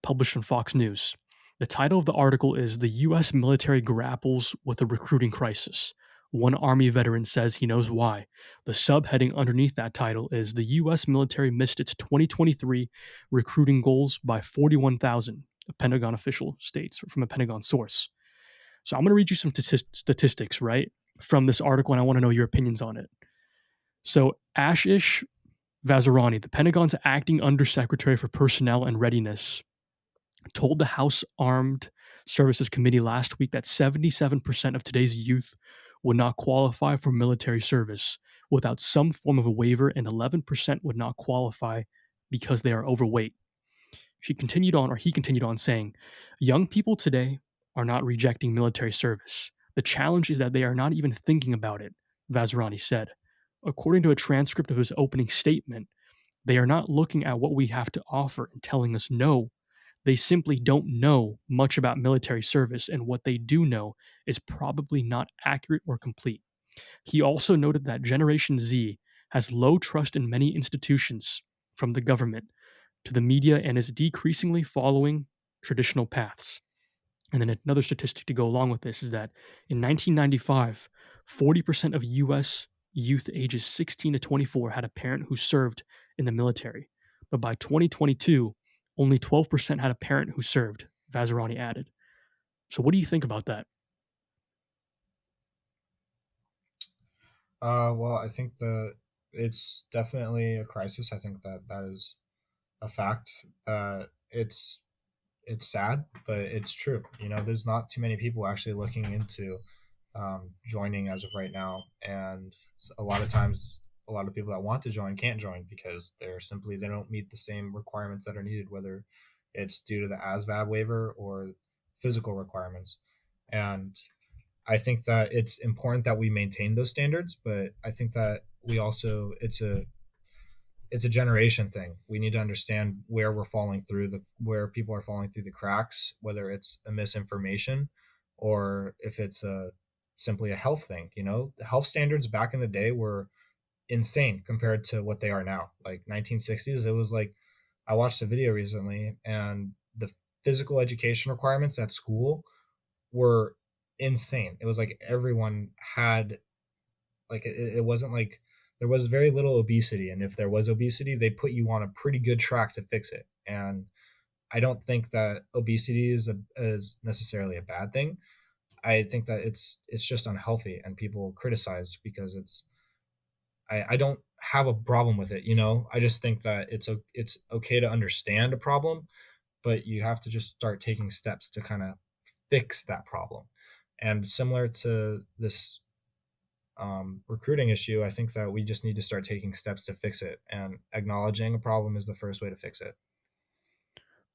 published on Fox News. The title of the article is "The U.S. Military Grapples with a Recruiting Crisis." One Army veteran says he knows why. The subheading underneath that title is "The U.S. Military Missed Its 2023 Recruiting Goals by 41,000," a Pentagon official states from a Pentagon source. So I'm going to read you some statistics, right, from this article, and I want to know your opinions on it. So Ashish Vazirani, the Pentagon's acting undersecretary for personnel and readiness, told the House Armed Services Committee last week that 77% of today's youth would not qualify for military service without some form of a waiver, and 11% would not qualify because they are overweight. He continued on saying, young people today are not rejecting military service. The challenge is that they are not even thinking about it, Vazirani said. According to a transcript of his opening statement, they are not looking at what we have to offer and telling us no. They simply don't know much about military service, and what they do know is probably not accurate or complete. He also noted that Generation Z has low trust in many institutions, from the government to the media, and is decreasingly following traditional paths. And then another statistic to go along with this is that in 1995, 40% of US youth ages 16 to 24 had a parent who served in the military. But by 2022, only 12% had a parent who served, Vazirani added. So what do you think about that? Well, I think that it's definitely a crisis. I think that that is a fact. It's sad, but it's true. You know, there's not too many people actually looking into joining as of right now, and a lot of times, a lot of people that want to join can't join because they don't meet the same requirements that are needed, whether it's due to the ASVAB waiver or physical requirements. And I think that it's important that we maintain those standards, but I think that we also it's a generation thing. We need to understand where we're falling through the where people are falling through the cracks, whether it's a misinformation or if it's a simply a health thing. You know, the health standards back in the day were insane compared to what they are now. Like 1960s, it was like I watched a video recently, and the physical education requirements at school were insane. It was like everyone had like it wasn't like there was very little obesity, and if there was obesity, they put you on a pretty good track to fix it. And I don't think that obesity is necessarily a bad thing. I think that it's just unhealthy, and people criticize because I don't have a problem with it. You know, I just think that it's okay to understand a problem, but you have to just start taking steps to kind of fix that problem. And similar to this recruiting issue, I think that we just need to start taking steps to fix it. And acknowledging a problem is the first way to fix it.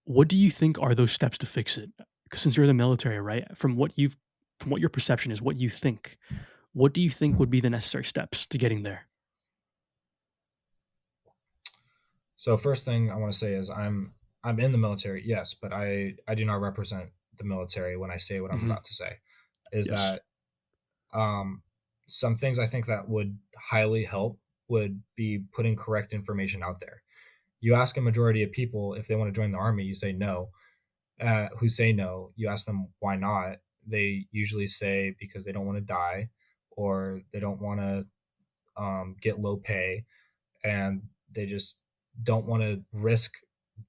What do you think are those steps to fix it? 'Cause since you're in the military, right? From what your perception is, what you think, what do you think would be the necessary steps to getting there? So first thing I want to say is I'm in the military, yes, but I do not represent the military when I say what I'm Mhm. about to say. Is Yes. that um, some things I think that would highly help would be putting correct information out there. You ask a majority of people if they want to join the army, you say no. Who say no, you ask them why not. They usually say because they don't want to die or they don't want to get low pay, and they just don't want to risk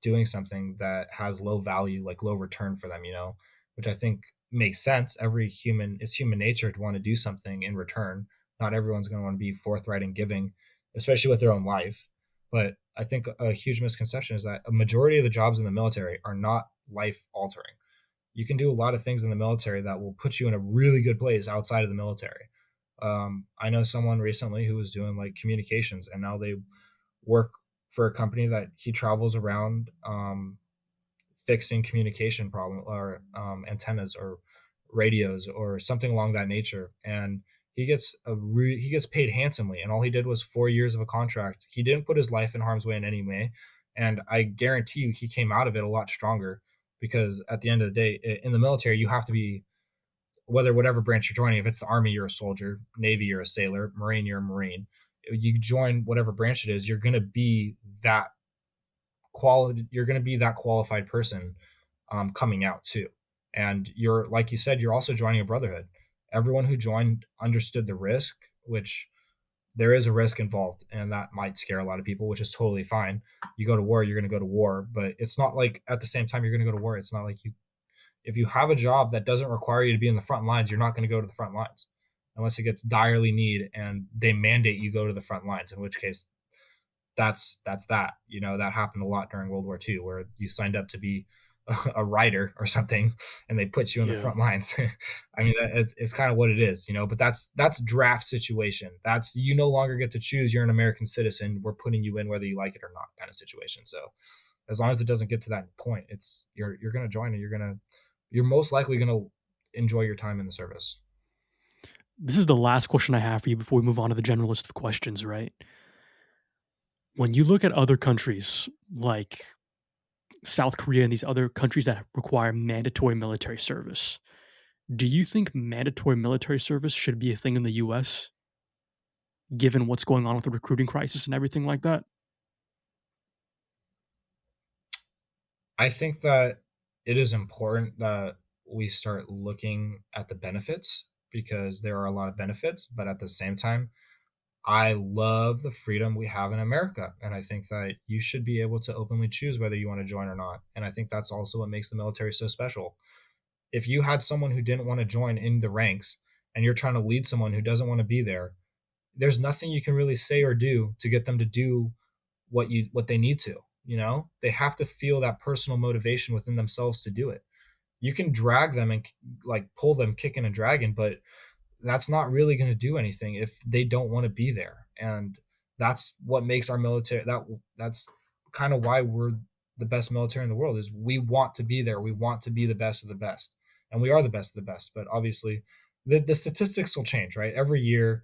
doing something that has low value, like low return for them, you know, which I think makes sense. It's human nature to want to do something in return. Not everyone's going to want to be forthright and giving, especially with their own life. But I think a huge misconception is that a majority of the jobs in the military are not life altering. You can do a lot of things in the military that will put you in a really good place outside of the military. I know someone recently who was doing like communications, and now they work for a company that he travels around fixing communication problem or antennas or radios or something along that nature. And he gets paid handsomely, and all he did was 4 years of a contract. He didn't put his life in harm's way in any way, and I guarantee you he came out of it a lot stronger, because at the end of the day, in the military you have to be, whatever branch you're joining, if it's the army you're a soldier, navy you're a sailor, marine you're a marine. You join whatever branch it is, you're going to be that you're going to be that qualified person coming out too. And you're, like you said, you're also joining a brotherhood. Everyone who joined understood the risk, which there is a risk involved, and that might scare a lot of people, which is totally fine. You go to war, you're going to go to war, but it's not like at the same time you're going to go to war. It's not like if you have a job that doesn't require you to be in the front lines, you're not going to go to the front lines unless it gets direly need and they mandate you go to the front lines, in which case that's that. You know, that happened a lot during World War II, where you signed up to be a writer or something, and they put you in the Yeah. front lines. I mean, it's kind of what it is, you know. But that's draft situation. That's, you no longer get to choose. You're an American citizen. We're putting you in whether you like it or not, kind of situation. So as long as it doesn't get to that point, it's you're gonna join, and you're most likely gonna enjoy your time in the service. This is the last question I have for you before we move on to the general list of questions, right? When you look at other countries like South Korea and these other countries that require mandatory military service, do you think mandatory military service should be a thing in the US, given what's going on with the recruiting crisis and everything like that? I think that it is important that we start looking at the benefits, because there are a lot of benefits, but at the same time, I love the freedom we have in America. And I think that you should be able to openly choose whether you want to join or not. And I think that's also what makes the military so special. If you had someone who didn't want to join in the ranks, and you're trying to lead someone who doesn't want to be there, there's nothing you can really say or do to get them to do what they need to, you know? They have to feel that personal motivation within themselves to do it. You can drag them and like pull them kicking and dragging, but that's not really going to do anything if they don't want to be there. And that's what makes our military that's kind of why we're the best military in the world is we want to be there. We want to be the best of the best. And we are the best of the best, but obviously the statistics will change, right? Every year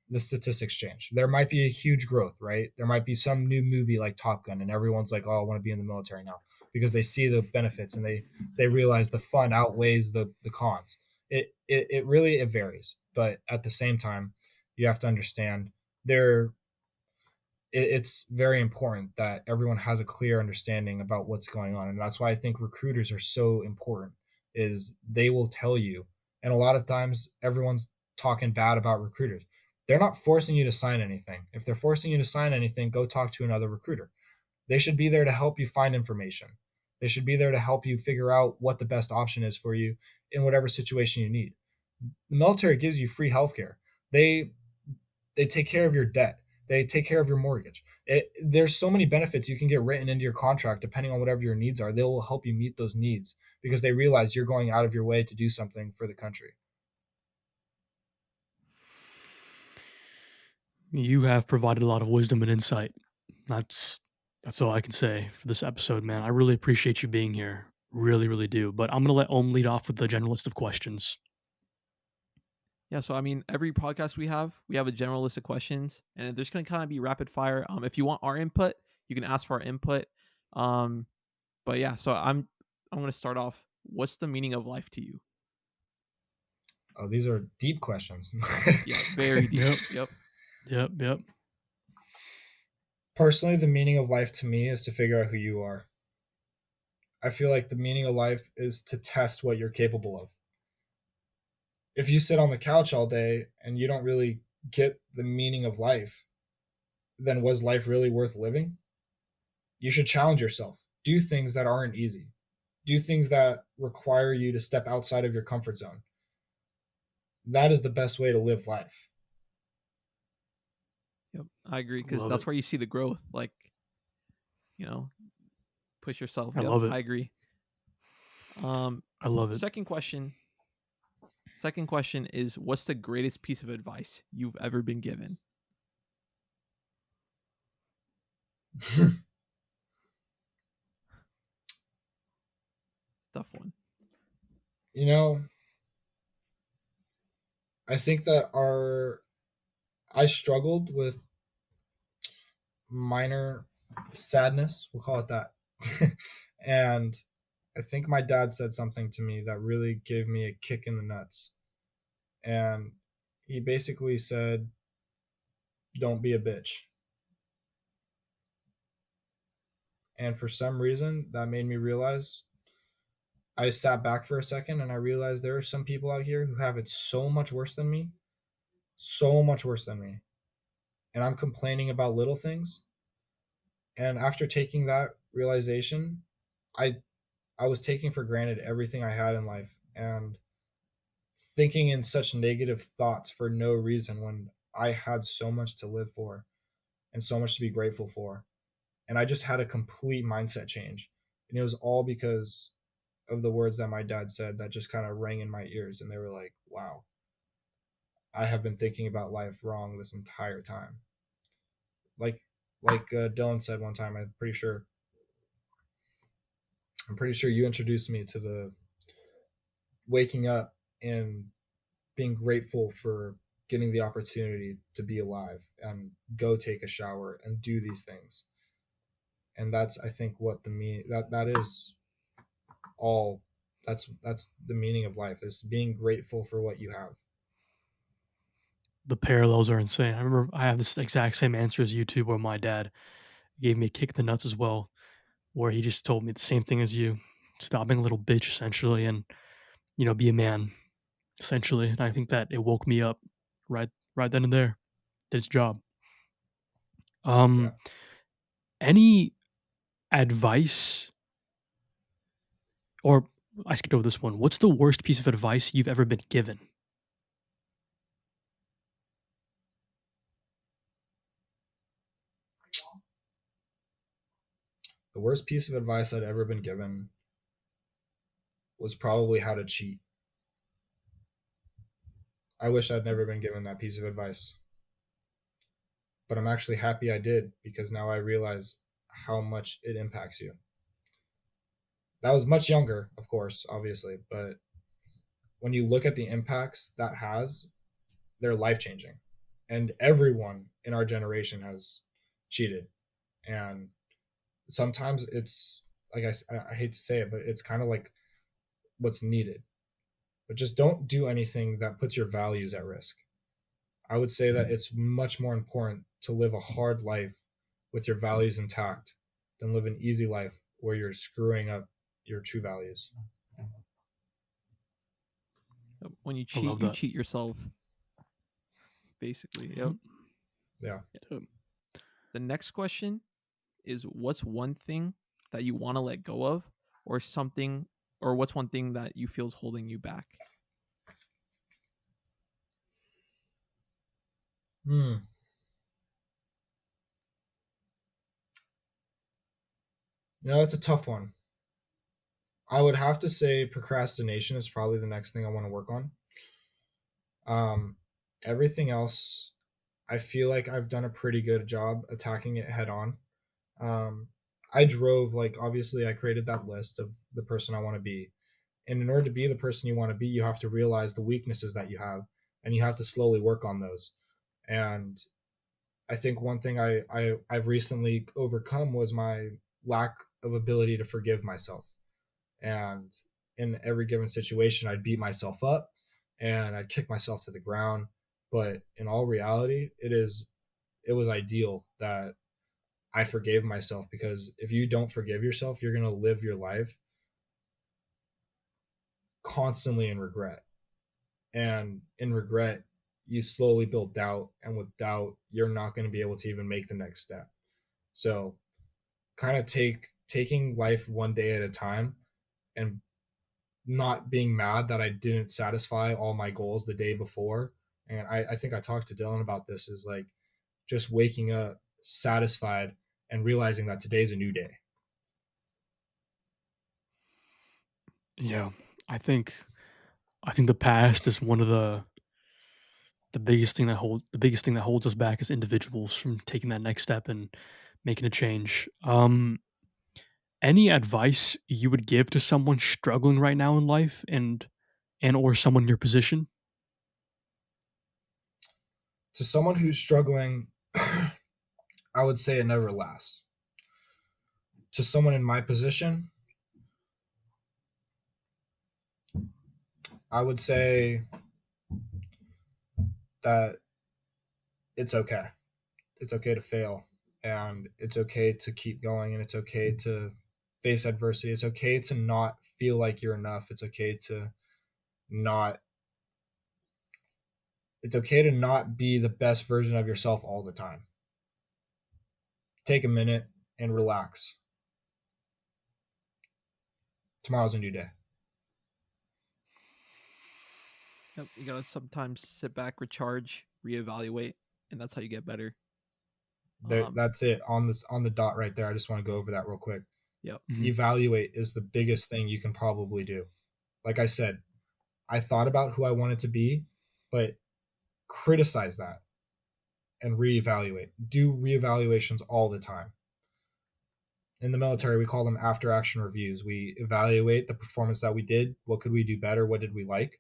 the statistics change. There might be a huge growth, right? There might be some new movie like Top Gun, and everyone's like, "Oh, I want to be in the military now," because they see the benefits and they realize the fun outweighs the cons. It really it varies, but at the same time, you have to understand there it's very important that everyone has a clear understanding about what's going on, and that's why I think recruiters are so important is they will tell you, and a lot of times everyone's talking bad about recruiters. They're not forcing you to sign anything. If they're forcing you to sign anything, go talk to another recruiter. They should be there to help you find information. They should be there to help you figure out what the best option is for you in whatever situation you need. The military gives you free healthcare. They they take care of your debt. They take care of your mortgage. There's so many benefits you can get written into your contract depending on whatever your needs are. They will help you meet those needs because they realize you're going out of your way to do something for the country. You have provided a lot of wisdom and insight. That's that's all I can say for this episode, man. I really appreciate you being here. Really, really do. But I'm gonna let Om lead off with the general list of questions. Yeah, so I mean, every podcast we have a general list of questions, and there's gonna kind of be rapid fire. If you want our input, you can ask for our input. Um, but yeah, so I'm gonna start off. What's the meaning of life to you? Oh, these are deep questions. Yeah, very deep. Yep. Yep. Yep. Personally, the meaning of life to me is to figure out who you are. I feel like the meaning of life is to test what you're capable of. If you sit on the couch all day and you don't really get the meaning of life, then was life really worth living? You should challenge yourself. Do things that aren't easy. Do things that require you to step outside of your comfort zone. That is the best way to live life. Yep. I agree because Love it. that's where you see the growth. Like, you know, push yourself. I Yep, love it. I agree. Um, I love it. second question. Second question is, what's the greatest piece of advice you've ever been given? Tough one. You know, I think that our I struggled with minor sadness, we'll call it that. And I think my dad said something to me that really gave me a kick in the nuts. And he basically said, "Don't be a bitch." And for some reason, that made me realize I sat back for a second and I realized there are some people out here who have it so much worse than me, so much worse than me. And I'm complaining about little things. And after taking that realization, I I was taking for granted everything I had in life and thinking in such negative thoughts for no reason when I had so much to live for and so much to be grateful for. And I just had a complete mindset change. And it was all because of the words that my dad said that just kind of rang in my ears. And they were like, wow, I have been thinking about life wrong this entire time. Like, like Dylan said one time, I'm pretty sure you introduced me to the waking up and being grateful for getting the opportunity to be alive and go take a shower and do these things. And that's I think what the mean that is all that's the meaning of life is being grateful for what you have. The parallels are insane. I remember I have this exact same answer as you two, where my dad gave me a kick in the nuts as well, where he just told me the same thing as you. Stop being a little bitch essentially and, be a man, essentially. And I think that it woke me up right then and there. Did its job. Yeah. Um, any advice or I skipped over this one. What's the worst piece of advice you've ever been given? The worst piece of advice I'd ever been given was probably how to cheat. I wish I'd never been given that piece of advice, but I'm actually happy I did because now I realize how much it impacts you. That was much younger, of course, obviously, but when you look at the impacts that has, they're life changing. And everyone in our generation has cheated. And sometimes it's like I hate to say it, but it's kind of like what's needed. But just don't do anything that puts your values at risk. I would say that it's much more important to live a hard life with your values intact than live an easy life where you're screwing up your true values. When you I cheat, love you that. cheat yourself, basically. Yep. Mhm. Yeah. Yeah. The next question is, what's one thing that you want to let go of, or something, or what's one thing that you feel is holding you back? Hmm. It's a tough one. I would have to say procrastination is probably the next thing I want to work on. Um, Everything else, I feel like I've done a pretty good job attacking it head on. Um, I drove, like, obviously, I created that list of the person I want to be. And in order to be the person you want to be, you have to realize the weaknesses that you have and you have to slowly work on those. And I think one thing I've recently overcome was my lack of ability to forgive myself. And in every given situation, I'd beat myself up and I'd kick myself to the ground. But in all reality, it was ideal that I forgave myself, because if you don't forgive yourself, you're gonna live your life constantly in regret. And in regret, you slowly build doubt, and with doubt, you're not gonna be able to even make the next step. So kind of taking life one day at a time, and not being mad that I didn't satisfy all my goals the day before. And I think I talked to Dylan about this, is like just waking up satisfied and realizing that today's a new day. Yeah. I think I think the past is one of the biggest thing that holds us back as individuals from taking that next step and making a change. Any advice you would give to someone struggling right now in life and or someone in your position? To someone who's struggling, I would say it never lasts. To someone in my position, I would say that it's okay. It's okay to fail, and it's okay to keep going, and it's okay to face adversity. It's okay to not feel like you're enough. Not it's okay to not be the best version of yourself all the time. Take a minute and relax. Tomorrow's a new day. Yep. You gotta sometimes sit back, recharge, reevaluate, and that's how you get better. Um, That's it, on the dot right there. I just want to go over that real quick. yep. Mhm. Evaluate is the biggest thing you can probably do. Like I said, I thought about who I wanted to be, but criticize that and reevaluate. Do reevaluations all the time. In the military, we call them after action reviews. We evaluate the performance that we did. What could we do better? What did we like?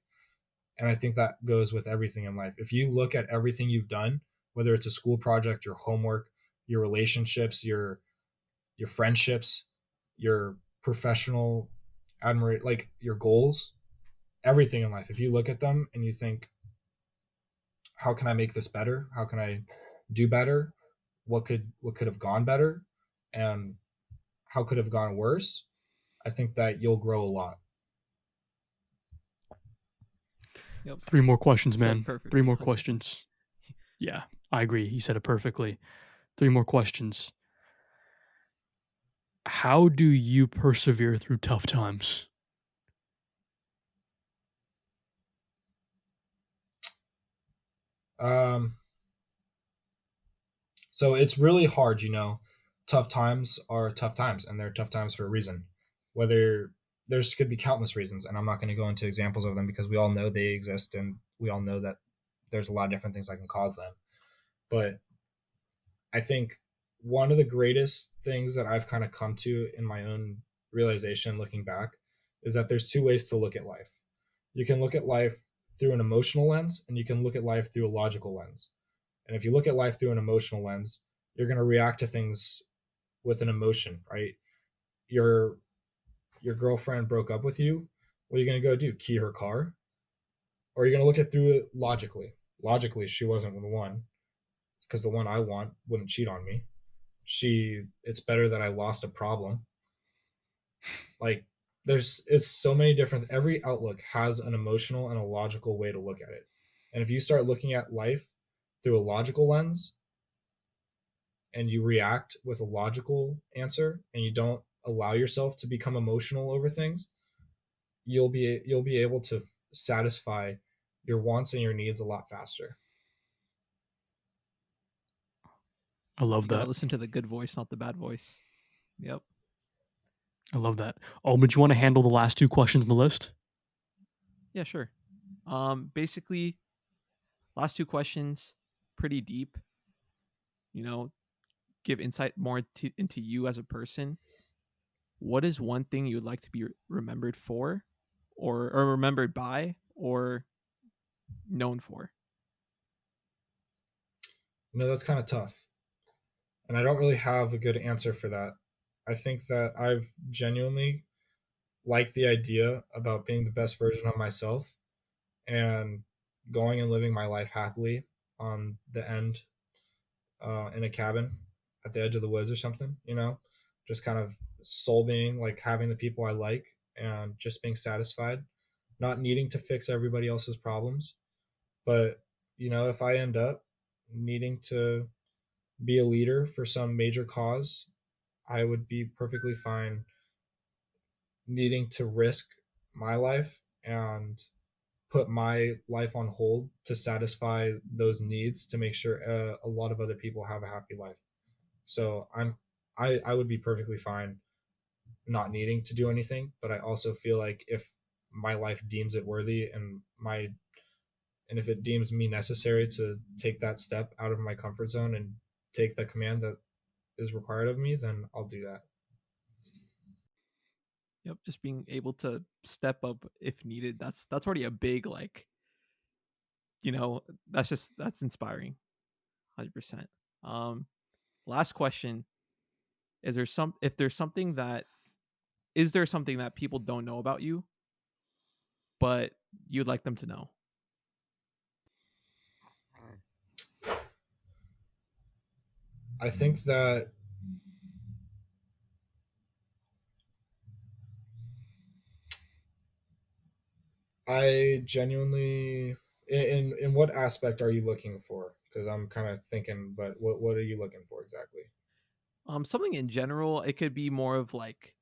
And I think that goes with everything in life. If you look at everything you've done, whether it's a school project, your homework, your relationships, your friendships, your professional like your goals, everything in life. If you look at them and you think, how can I make this better? How can I do better? What could have gone better? And how could have gone worse? I think that you'll grow a lot. Yep. 3 more questions, Said man. 3 perfectly. more 100%. questions. Yeah, I agree. You said it perfectly. 3 more questions. How do you persevere through tough times? Um, so it's really hard. tough times are tough times, and they're tough times for a reason. Whether there's could be countless reasons, and I'm not going to go into examples of them because we all know they exist, and we all know that there's a lot of different things that can cause them. But I think one of the greatest things that I've kind of come to in my own realization looking back is that there's two ways to look at life. You can look at life through an emotional lens, and you can look at life through a logical lens. And if you look at life through an emotional lens, you're going to react to things with an emotion, right? Your your girlfriend broke up with you. What are you going to go do? Key her car? Or are you going to look at through it logically? Logically, she wasn't the one because the one I want wouldn't cheat on me. It's better that I lost a problem. Like it's so many different, every outlook has an emotional and a logical way to look at it. And if you start looking at life through a logical lens and you react with a logical answer and you don't allow yourself to become emotional over things, you'll be able to satisfy your wants and your needs a lot faster. I love You got to that. listen to the good voice, not the bad voice. Yep. I love that. Oh, but you want to handle the last two questions on the list? Yeah, sure. Basically, last two questions, pretty deep. You know, give insight more into you as a person. What is one thing you would like to be remembered for, or remembered by, or known for? That's kind of tough. And I don't really have a good answer for that. I think that I've genuinely liked the idea about being the best version of myself and going and living my life happily on the end in a cabin at the edge of the woods or something, just kind of soul being, like having the people I like and just being satisfied, not needing to fix everybody else's problems. But, if I end up needing to be a leader for some major cause, I would be perfectly fine needing to risk my life and put my life on hold to satisfy those needs to make sure a lot of other people have a happy life. So I would be perfectly fine not needing to do anything, but I also feel like if my life deems it worthy and if it deems me necessary to take that step out of my comfort zone and take the command that is required of me, then I'll do that. Yep, just being able to step up if needed. That's already a big, like, that's inspiring. 100%. Um Last question, is there something that people don't know about you but you'd like them to know? I think that I genuinely, in what aspect are you looking for? Because I'm kind of thinking, but what are you looking for exactly? Something in general. It could be more of like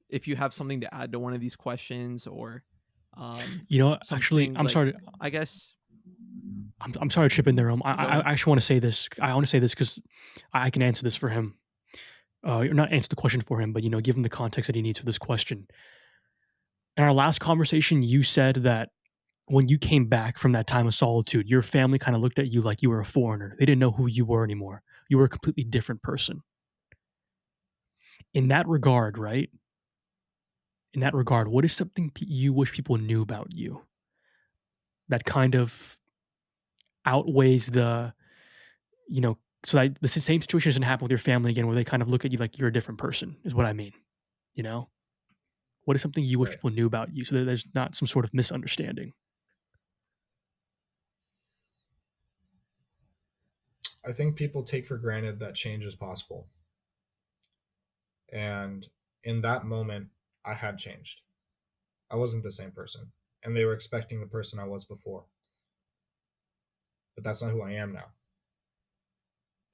if you have something to add to one of these questions, or You know, actually, something I'm like, sorry. I guess. I'm sorry to chip in there. No, go ahead. I actually want to say this. I want to say this because I can answer this for him. Not answer the question for him, but give him the context that he needs for this question. In our last conversation, you said that when you came back from that time of solitude, your family kind of looked at you like you were a foreigner. They didn't know who you were anymore. You were a completely different person. In that regard, right? In that regard, what is something you wish people knew about you that kind of outweighs so that the same situation doesn't happen with your family again, where they kind of look at you like you're a different person, is what I mean. You know, what is something you wish Right. people knew about you so that there's not some sort of misunderstanding? I think people take for granted that change is possible. And in that moment, I had changed. I wasn't the same person. And they were expecting the person I was before. But that's not who I am now.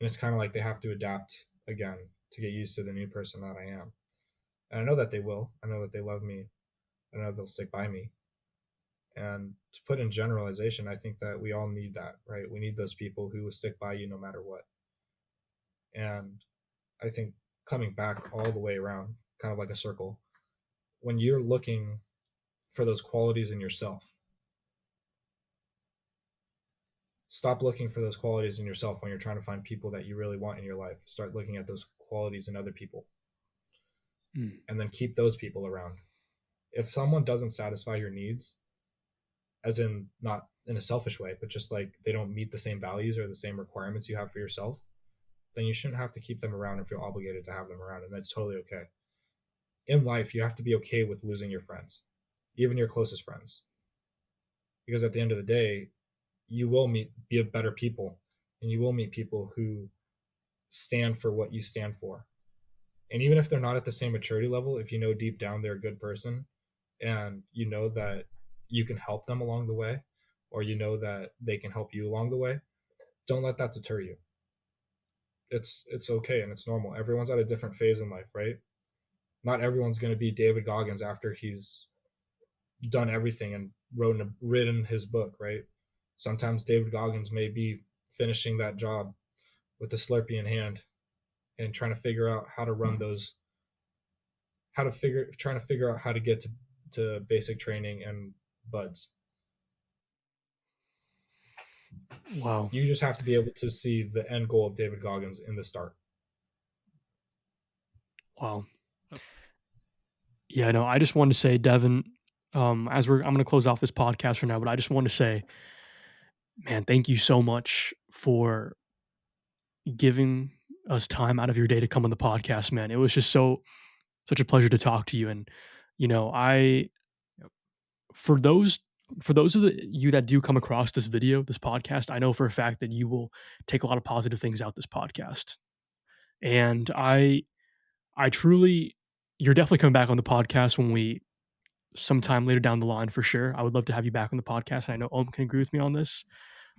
And it's kind of like they have to adapt again to get used to the new person that I am. And I know that they will. I know that they love me. I know they'll stick by me. And to put in generalization, I think that we all need that, right? We need those people who will stick by you no matter what. And I think coming back all the way around, kind of like a circle, when you're looking for those qualities in yourself, stop looking for those qualities in yourself when you're trying to find people that you really want in your life. Start looking at those qualities in other people Mm. and then keep those people around. If someone doesn't satisfy your needs, as in not in a selfish way, but just like they don't meet the same values or the same requirements you have for yourself, then you shouldn't have to keep them around and feel obligated to have them around. And that's totally okay. In life, you have to be okay with losing your friends, even your closest friends, because at the end of the day, you will be a better people, and you will meet people who stand for what you stand for. And even if they're not at the same maturity level, if you know deep down they're a good person, and you know that you can help them along the way, or you know that they can help you along the way, don't let that deter you. It's okay and it's normal. Everyone's at a different phase in life, right? Not everyone's going to be David Goggins after he's done everything and written his book, right? Sometimes David Goggins may be finishing that job with a Slurpee in hand and trying to figure out how to run those, trying to figure out how to get to basic training and buds. Wow. You just have to be able to see the end goal of David Goggins in the start. Wow. Yeah, no, I just wanted to say, Devin, I'm going to close off this podcast for now, but I just want to say, man, thank you so much for giving us time out of your day to come on the podcast, man. It was just such a pleasure to talk to you. And, you know, I, Yep. for those, you that do come across this video, this podcast, I know for a fact that you will take a lot of positive things out this podcast. And I truly, you're definitely coming back on the podcast when we sometime later down the line for sure. I would love to have you back on the podcast. And I know Om can agree with me on this.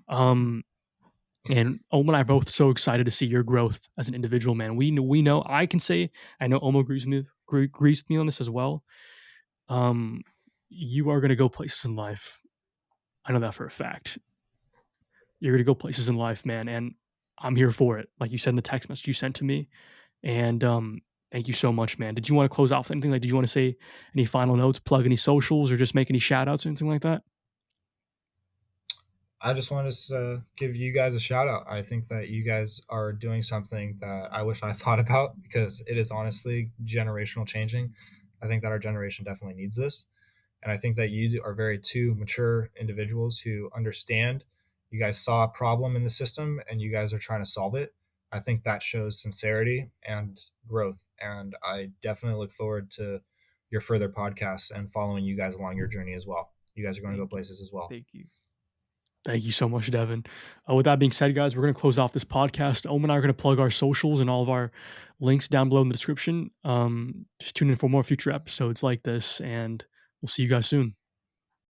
Um, and Om and I are both so excited to see your growth as an individual, man. We know I can say I know Om agrees with me on this as well. Um, you are going to go places in life. I know that for a fact. You're going to go places in life, man, and I'm here for it. Like you said in the text message you sent to me, and thank you so much, man. Did you want to close off with anything? Like, did you want to say any final notes, plug any socials, or just make any shout outs or anything like that? I just wanted to give you guys a shout out. I think that you guys are doing something that I wish I thought about because it is honestly generational changing. I think that our generation definitely needs this. And I think that you are very two mature individuals who understand. You guys saw a problem in the system and you guys are trying to solve it. I think that shows sincerity and growth. And I definitely look forward to your further podcasts and following you guys along your journey as well. You guys are going to go Thank you. places as well. Thank you. Thank you so much, Devin. With that being said, guys, we're going to close off this podcast. Om and I are going to plug our socials and all of our links down below in the description. Just tune in for more future episodes like this, and we'll see you guys soon.